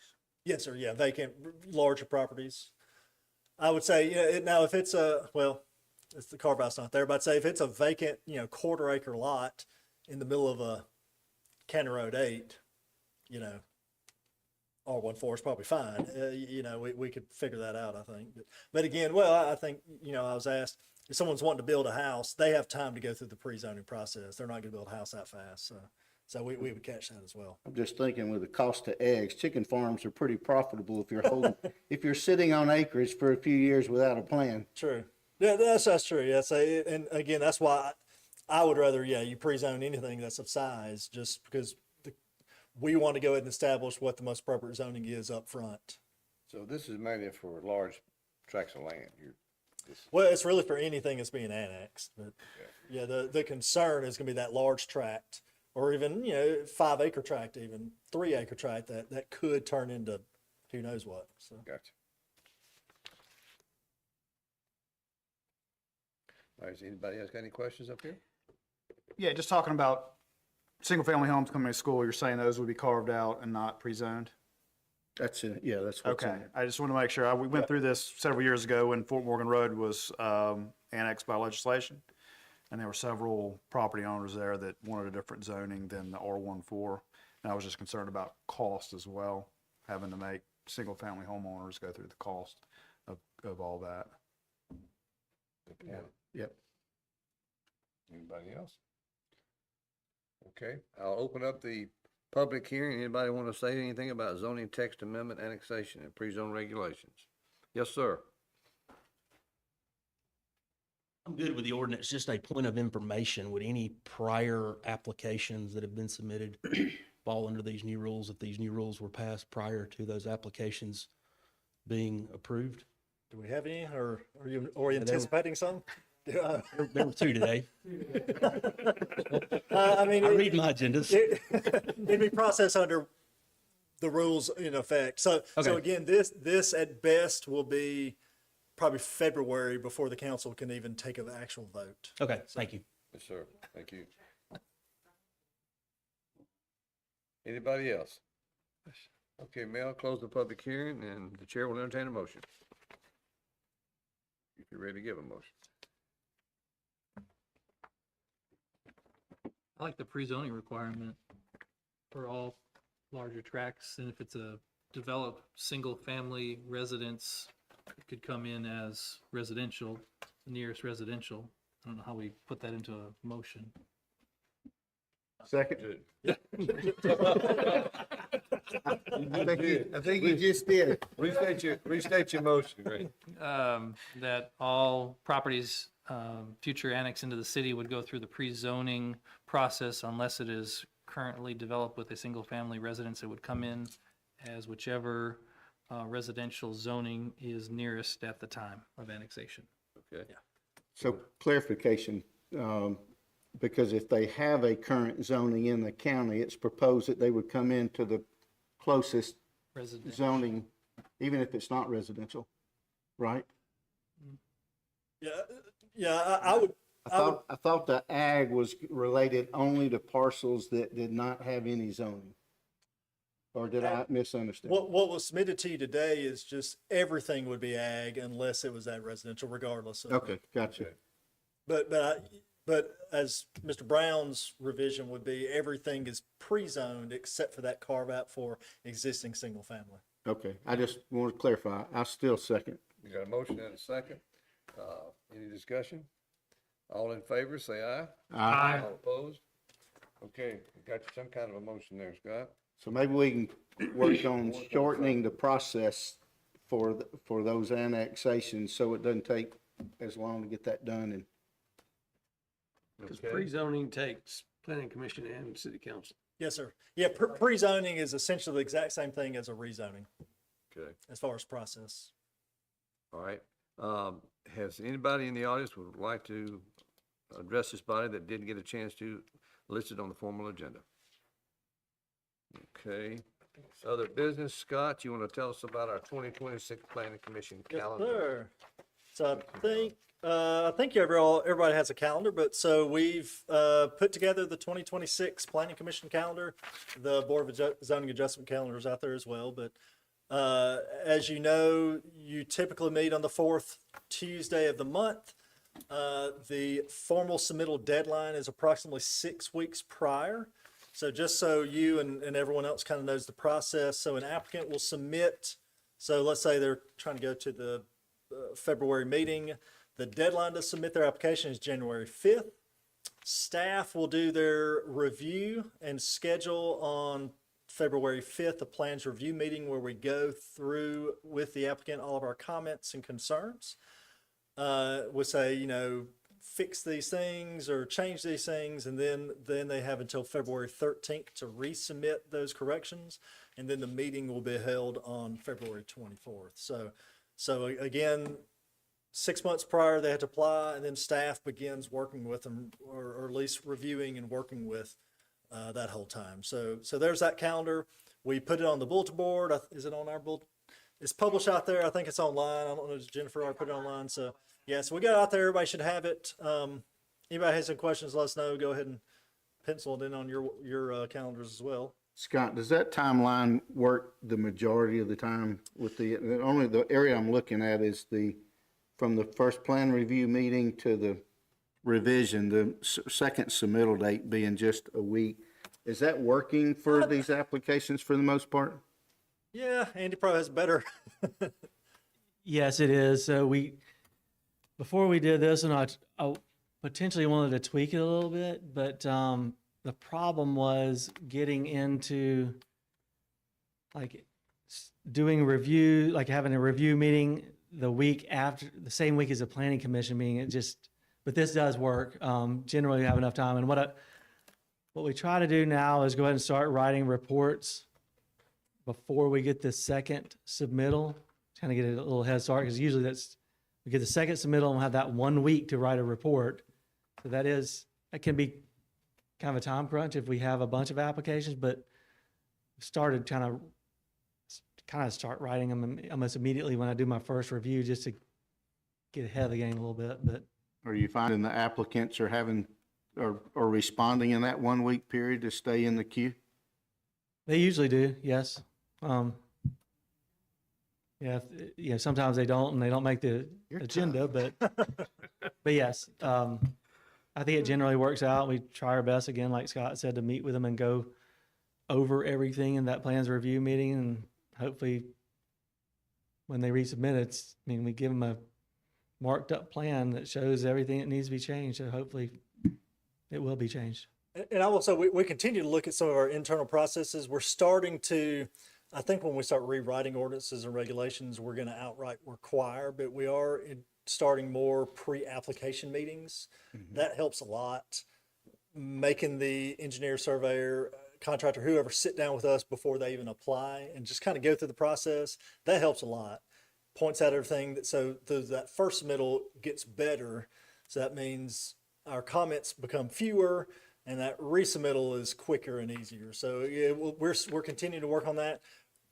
Yes, sir. Yeah, vacant, larger properties. I would say, now if it's it's the carve-out's not there, but I'd say if it's a vacant, quarter acre lot in the middle of a County Road 8, R14 is probably fine. We could figure that out, I think. But again, I think, I was asked, if someone's wanting to build a house, they have time to go through the pre-zoning process. They're not going to build a house that fast. So we would catch that as well. I'm just thinking with the cost of eggs, chicken farms are pretty profitable if you're sitting on acreage for a few years without a plan. True. Yeah, that's true. Yes. And again, that's why I would rather, you pre-zone anything that's of size, just because we want to go ahead and establish what the most appropriate zoning is up front. So this is mainly for large tracts of land. Well, it's really for anything that's being annexed, but the concern is going to be that large tract, or even 5 acre tract, even 3 acre tract that could turn into who knows what. So. Gotcha. All right, does anybody else got any questions up here? Yeah, just talking about single-family homes coming to school, you're saying those would be carved out and not pre-zoned? That's it. Yeah, that's what's in Okay, it. I just want to make sure. We went through this several years ago when Fort Morgan Road was annexed by legislation. And there were several property owners there that wanted a different zoning than the R14. And I was just concerned about cost as well, having to make single-family homeowners go through the cost of all that. Yeah. Yep. Anybody else? Okay, I'll open up the public hearing. Anybody want to say anything about zoning text amendment annexation and pre-zone regulations? Yes, sir. I'm good with the ordinance, just a point of information. Would any prior applications that have been submitted fall under these new rules if these new rules were passed prior to those applications being approved? Do we have any, or are you anticipating some? There were two today. I mean, I read my agendas. It'd be processed under the rules in effect. So Okay. again, this at best will be probably February before the council can even take an actual vote. Okay, thank you. Yes, sir. Thank you. Anybody else? Okay, Mel, close the public hearing and the chair will entertain a motion. If you're ready to give a motion. I like the pre-zoning requirement for all larger tracts, and if it's a developed single-family residence, it could come in as residential, the nearest residential. I don't know how we put that into a motion. Second. Good. I think you just did. Restate your motion, Greg. That all properties, future annex into the city would go through the pre-zoning process unless it is currently developed with a single-family residence. It would come in as whichever residential zoning is nearest at the time of annexation. Okay. So clarification, because if they have a current zoning in the county, it's proposed that they would come into the closest Residential. zoning, even if it's not residential, right? I would. I thought the ag was related only to parcels that did not have any zoning. Or did I misunderstand? What was submitted to you today is just everything would be ag unless it was ag residential, regardless of. Okay, gotcha. But as Mr. Brown's revision would be, everything is pre-zoned except for that carve out for existing single family. Okay, I just want to clarify. I still second. We got a motion and a second. Any discussion? All in favor, say aye. Aye. All opposed? Okay, we got some kind of a motion there, Scott. So maybe we can work on shortening the process for, for those annexations, so it doesn't take as long to get that done and. Because Okay. pre-zoning takes planning commission and city council. Yes, sir. Yeah, pre-zoning is essentially the exact same thing as a rezoning Okay, as far as process. all right. Has anybody in the audience would like to address this body that didn't get a chance to list it on the formal agenda? Okay. Other business, Scott, you want to tell us about our 2026 Planning Commission Yes, calendar? sir. So I think everybody has a calendar, but so we've put together the 2026 Planning Commission calendar. The Board of Zoning Adjustment calendar is out there as well, but as you know, you typically meet on the fourth Tuesday of the month. The formal submittal deadline is approximately 6 weeks prior. So just so you and everyone else kind of knows the process, so an applicant will submit, so let's say they're trying to go to the February meeting. The deadline to submit their application is January 5th. Staff will do their review and schedule on February 5th a plans review meeting where we go through with the applicant all of our comments and concerns. We'll say, fix these things or change these things, and then they have until February 13th to resubmit those corrections, and then the meeting will be held on February 24th. So again, 6 months prior, they have to apply, and then staff begins working with them, or at least reviewing and working with that whole time. So there's that calendar. We put it on the bulletin board. Is it on our bulletin? It's published out there. I think it's online. I don't know if Jennifer already put it online. So yeah, so we got it out there. Everybody should have it. Anybody has any questions, let us know. Go ahead and pencil it in on your calendars as well. Scott, does that timeline work the majority of the time with only the area I'm looking at is from the first plan review meeting to the revision, the second submittal date being just a week. Is that working for these applications for the most part? Yeah, Andy probably has better. Yes, it is. So before we did this, and I potentially wanted to tweak it a little bit, but the problem was getting into like doing review, like having a review meeting the week after, the same week as a planning commission meeting. It just, but this does work. Generally, you have enough time. And what we try to do now is go ahead and start writing reports before we get the second submittal, kind of get a little head start, because usually we get the second submittal and we'll have that 1 week to write a report. So that can be kind of a time crunch if we have a bunch of applications, but we started kind of start writing them almost immediately when I do my first review, just to get ahead of the game a little bit. But Are you finding the applicants are responding in that 1 week period to stay in the queue? they usually do, yes. Yeah, sometimes they don't, and they don't make the agenda, but yes. I think it generally works out. We try our best, again, like Scott said, to meet with them and go over everything in that plans review meeting, and hopefully when they resubmit, we give them a marked up plan that shows everything that needs to be changed, so hopefully it will be changed. And I will say, we continue to look at some of our internal processes. We're starting to, I think when we start rewriting ordinances and regulations, we're going to outright require, but we are starting more pre-application meetings. That helps a lot. Making the engineer, surveyor, contractor, whoever sit down with us before they even apply and just kind of go through the process. That helps a lot. Points out everything so that first submittal gets better. So that means our comments become fewer, and that resubmittal is quicker and easier. So yeah, we're continuing to work on that.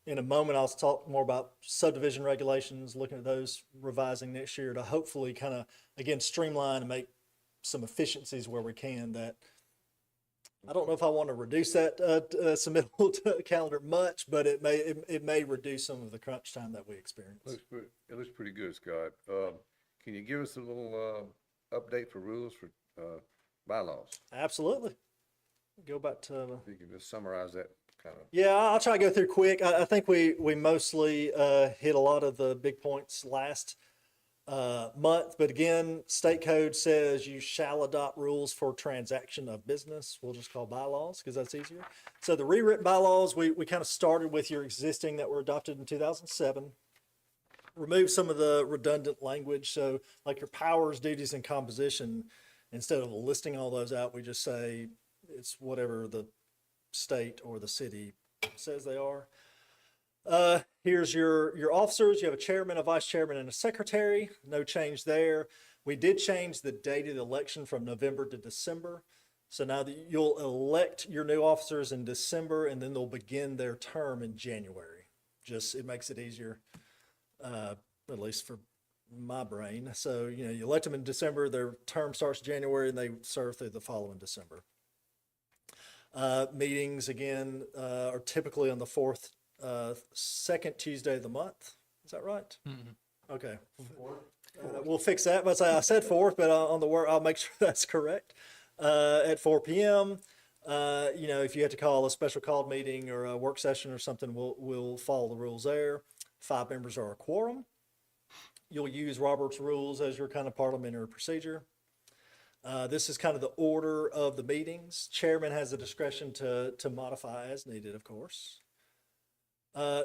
In a moment, I'll talk more about subdivision regulations, looking at those, revising next year to hopefully kind of, again, streamline and make some efficiencies where we can. That I don't know if I want to reduce that submittal calendar much, but it may reduce some of the crunch time that we experience. It looks pretty good, Scott. Can you give us a little update for rules for bylaws? Absolutely. Go back to. You can just summarize that kind of. Yeah, I'll try to go through quick. I think we mostly hit a lot of the big points last month, but again, state code says you shall adopt rules for transaction of business. We'll just call bylaws because that's easier. So the rewritten bylaws, we kind of started with your existing that were adopted in 2007. Remove some of the redundant language. So like your powers, duties, and composition, instead of listing all those out, we just say it's whatever the state or the city says they are. Here's your officers. You have a chairman, a vice chairman, and a secretary. No change there. We did change the date of the election from November to December. So now that you'll elect your new officers in December, and then they'll begin their term in January. It makes it easier, at least for my brain. So, you elect them in December, their term starts January, and they serve through the following December. Meetings, again, are typically on the fourth, second Tuesday of the month. Is that right? Mm-hmm. Okay. We'll fix that. But I said fourth, but on the word, I'll make sure that's correct. At 4 p.m. If you have to call a special called meeting or a work session or something, we'll follow the rules there. 5 members are a quorum. You'll use Robert's rules as your kind of parliamentary procedure. This is kind of the order of the meetings. Chairman has the discretion to modify as needed, of course.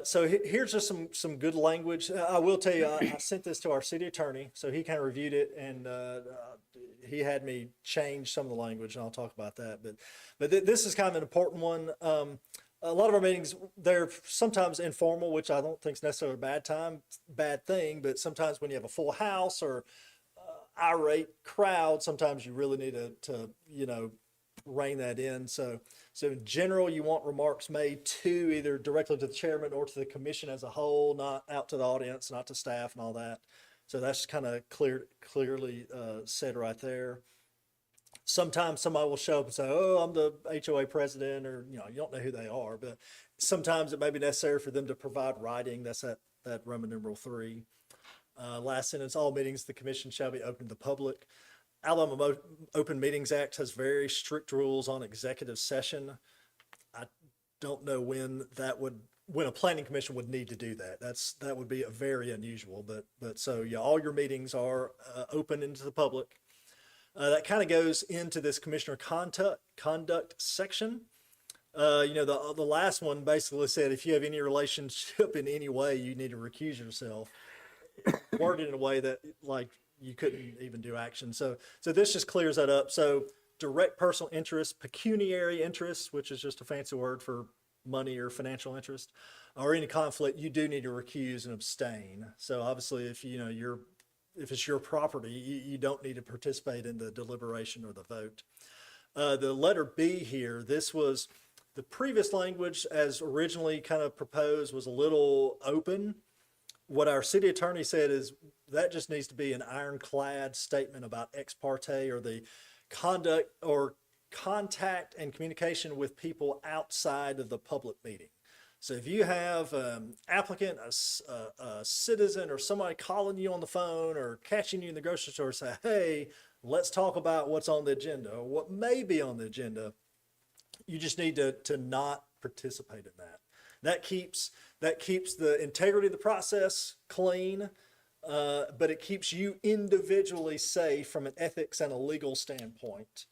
So here's just some good language. I will tell you, I sent this to our city attorney, so he kind of reviewed it, and he had me change some of the language, and I'll talk about that. But this is kind of an important one. A lot of our meetings, they're sometimes informal, which I don't think is necessarily a bad thing, but sometimes when you have a full house or irate crowd, sometimes you really need to rein that in. So in general, you want remarks made to either directly to the chairman or to the commission as a whole, not out to the audience, not to staff and all that. So that's kind of clearly said right there. Sometimes somebody will show up and say, oh, I'm the HOA president, or, you don't know who they are, but sometimes it may be necessary for them to provide writing. That's that Roman numeral 3. Last sentence, all meetings of the commission shall be open to the public. Alabama Open Meetings Act has very strict rules on executive session. I don't know when a planning commission would need to do that. That would be very unusual, but so yeah, all your meetings are open into the public. That kind of goes into this commissioner conduct section. The last one basically said if you have any relationship in any way, you need to recuse yourself. Worded in a way that like you couldn't even do action. So this just clears that up. So direct personal interest, pecuniary interest, which is just a fancy word for money or financial interest, or any conflict, you do need to recuse and abstain. So obviously, if if it's your property, you don't need to participate in the deliberation or the vote. The letter B here, this was the previous language as originally kind of proposed was a little open. What our city attorney said is that just needs to be an ironclad statement about ex parte or the conduct or contact and communication with people outside of the public meeting. So if you have an applicant, a citizen, or somebody calling you on the phone or catching you in the grocery store, say, hey, let's talk about what's on the agenda or what may be on the agenda, you just need to not participate in that. That keeps the integrity of the process clean, but it keeps you individually safe from an ethics and a legal standpoint.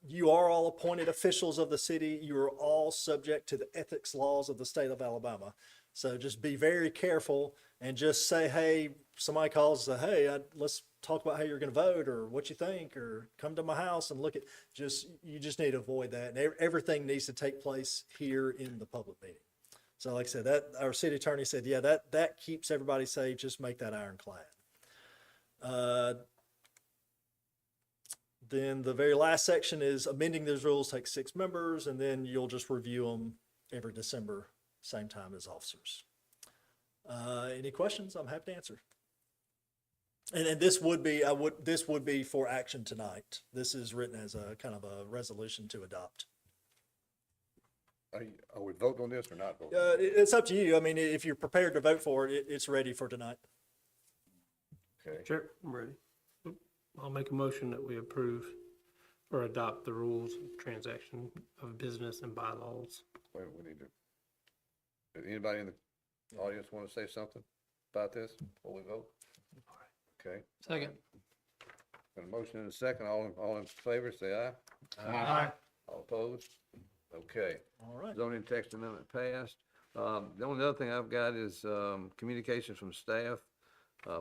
You are all appointed officials of the city. You are all subject to the ethics laws of the state of Alabama. So just be very careful and just say, hey, somebody calls and say, hey, let's talk about how you're going to vote or what you think, or come to my house and look at, you just need to avoid that. And everything needs to take place here in the public meeting. So like I said, that our city attorney said, yeah, that keeps everybody safe. Just make that ironclad. Then the very last section is amending those rules takes 6 members, and then you'll just review them every December, same time as officers. Any questions? I'm happy to answer. And this would be for action tonight. This is written as a kind of a resolution to adopt. Are we voting on this or not voting? It's up to you. I mean, if you're prepared to vote for it, it's ready for tonight. Okay. Sure, I'm ready. I'll make a motion that we approve or adopt the rules of transaction of business and bylaws. Wait, we need to, does anybody in the audience want to say something about this before we vote? Okay. Second. Got a motion and a second. All in favor, say aye. Aye. All opposed? Okay. All right. Zoning text amendment passed. The only other thing I've got is communications from staff,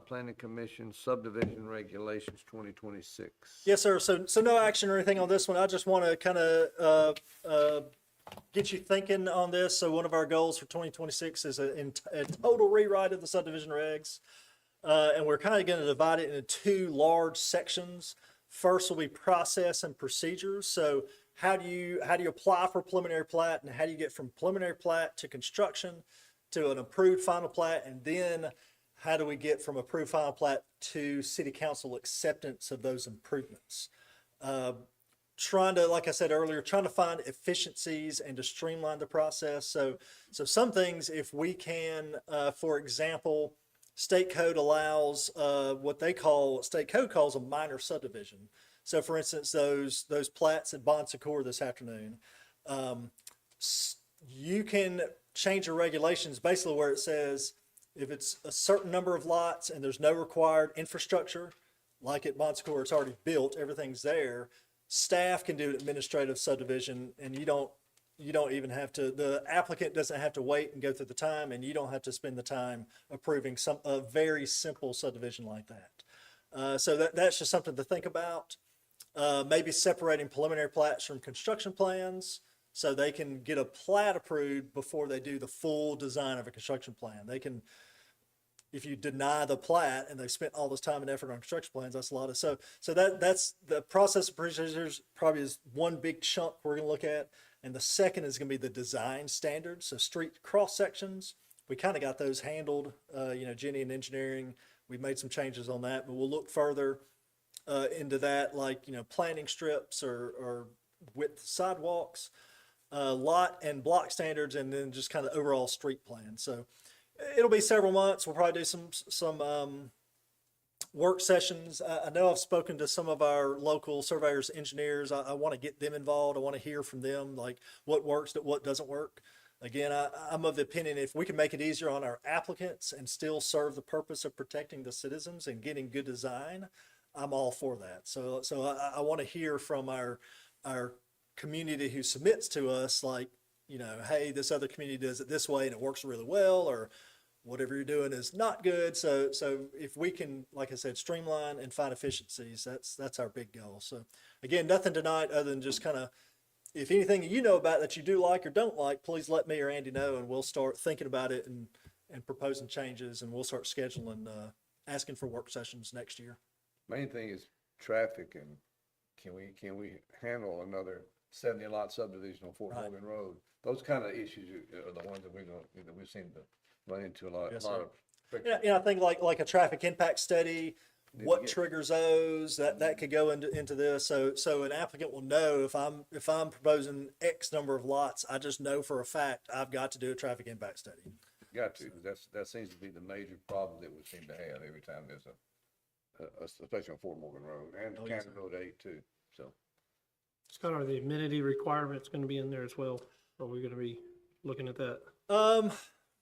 planning commission, subdivision regulations 2026. Yes, sir. So no action or anything on this one. I just want to kind of get you thinking on this. So one of our goals for 2026 is a total rewrite of the subdivision regs. And we're kind of going to divide it into 2 large sections. First will be process and procedures. So how do you apply for preliminary plat, and how do you get from preliminary plat to construction to an approved final plat, and then how do we get from approved final plat to city council acceptance of those improvements? Trying to, like I said earlier, trying to find efficiencies and to streamline the process. So some things, if we can, for example, state code allows what state code calls a minor subdivision. So for instance, those plats at Bon Secours this afternoon, you can change your regulations basically where it says if it's a certain number of lots and there's no required infrastructure, like at Bon Secours, it's already built, everything's there, staff can do an administrative subdivision, and you don't even have to, the applicant doesn't have to wait and go through the time, and you don't have to spend the time approving a very simple subdivision like that. So that's just something to think about. Maybe separating preliminary plats from construction plans so they can get a plat approved before they do the full design of a construction plan. They can, if you deny the plat and they've spent all this time and effort on construction plans, that's a lot of, so that's the process of procedures probably is one big chunk we're going to look at. And the second is going to be the design standards. So street cross sections, we kind of got those handled, Jenny and engineering, we made some changes on that, but we'll look further into that, like, planting strips or width sidewalks, lot and block standards, and then just kind of overall street plan. So it'll be several months. We'll probably do some work sessions. I know I've spoken to some of our local surveyors, engineers. I want to get them involved. I want to hear from them, like what works, what doesn't work. Again, I'm of the opinion if we can make it easier on our applicants and still serve the purpose of protecting the citizens and getting good design, I'm all for that. So I want to hear from our community who submits to us, like, you know, hey, this other community does it this way and it works really well, or whatever you're doing is not good. So if we can, like I said, streamline and find efficiencies, that's our big goal. So again, nothing tonight other than just kind of, if anything you know about that you do like or don't like, please let me or Andy know, and we'll start thinking about it and proposing changes, and we'll start scheduling, asking for work sessions next year. Main thing is traffic, and can we handle another 70 lot subdivision on Fort Right. Morgan Road? Those kind of issues are the ones that we seem to run into a lot Yes, of sir. friction. Yeah, I think like a traffic impact study, Need to what get- triggers those, that could go into this. So an applicant will know if I'm proposing X number of lots, I just know for a fact I've got to do a traffic impact study. Got to, 'cause that seems to be the major problem that we seem to have every time there's especially on Fort Morgan Road and Oh, yes, Cannon Road 8 too, so. Scott, are the amenity requirements going to be in there as well? Are we going to be looking at that?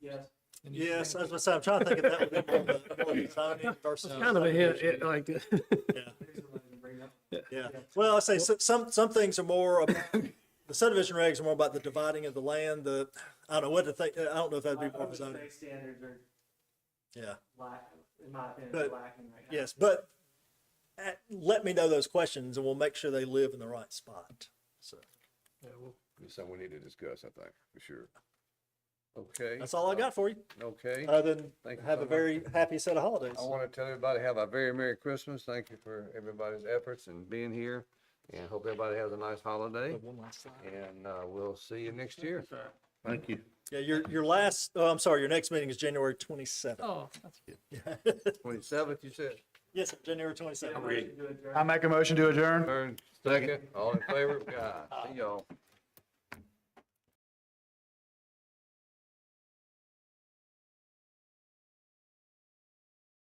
Yes. Yes, as I say, I'm trying to think of that would be more of the zoning versus. Kind of a hit, like, Yeah. Well, I say some things are more about, the subdivision regs are more about the dividing of the land, I don't know what to think, I don't know if that'd be more of a zoning. Standards are Yeah. in my opinion, But- lacking right now. Yes, but let me know those questions and we'll make sure they live in the right spot. So It's something we need to discuss, I think, for sure. Okay. that's all I got for you. Okay. Other than Thank you have so a much. very happy set of holidays. I want to tell everybody, have a very Merry Christmas. Thank you for everybody's efforts and being here. And hope everybody has a nice holiday. One last slide. And we'll see you next year. Thank you. Yeah, your next meeting is January 27th. Oh, that's good. 27th, you said? Yes, sir, January 27th. I make a motion to adjourn. Second, all in favor? God, see y'all.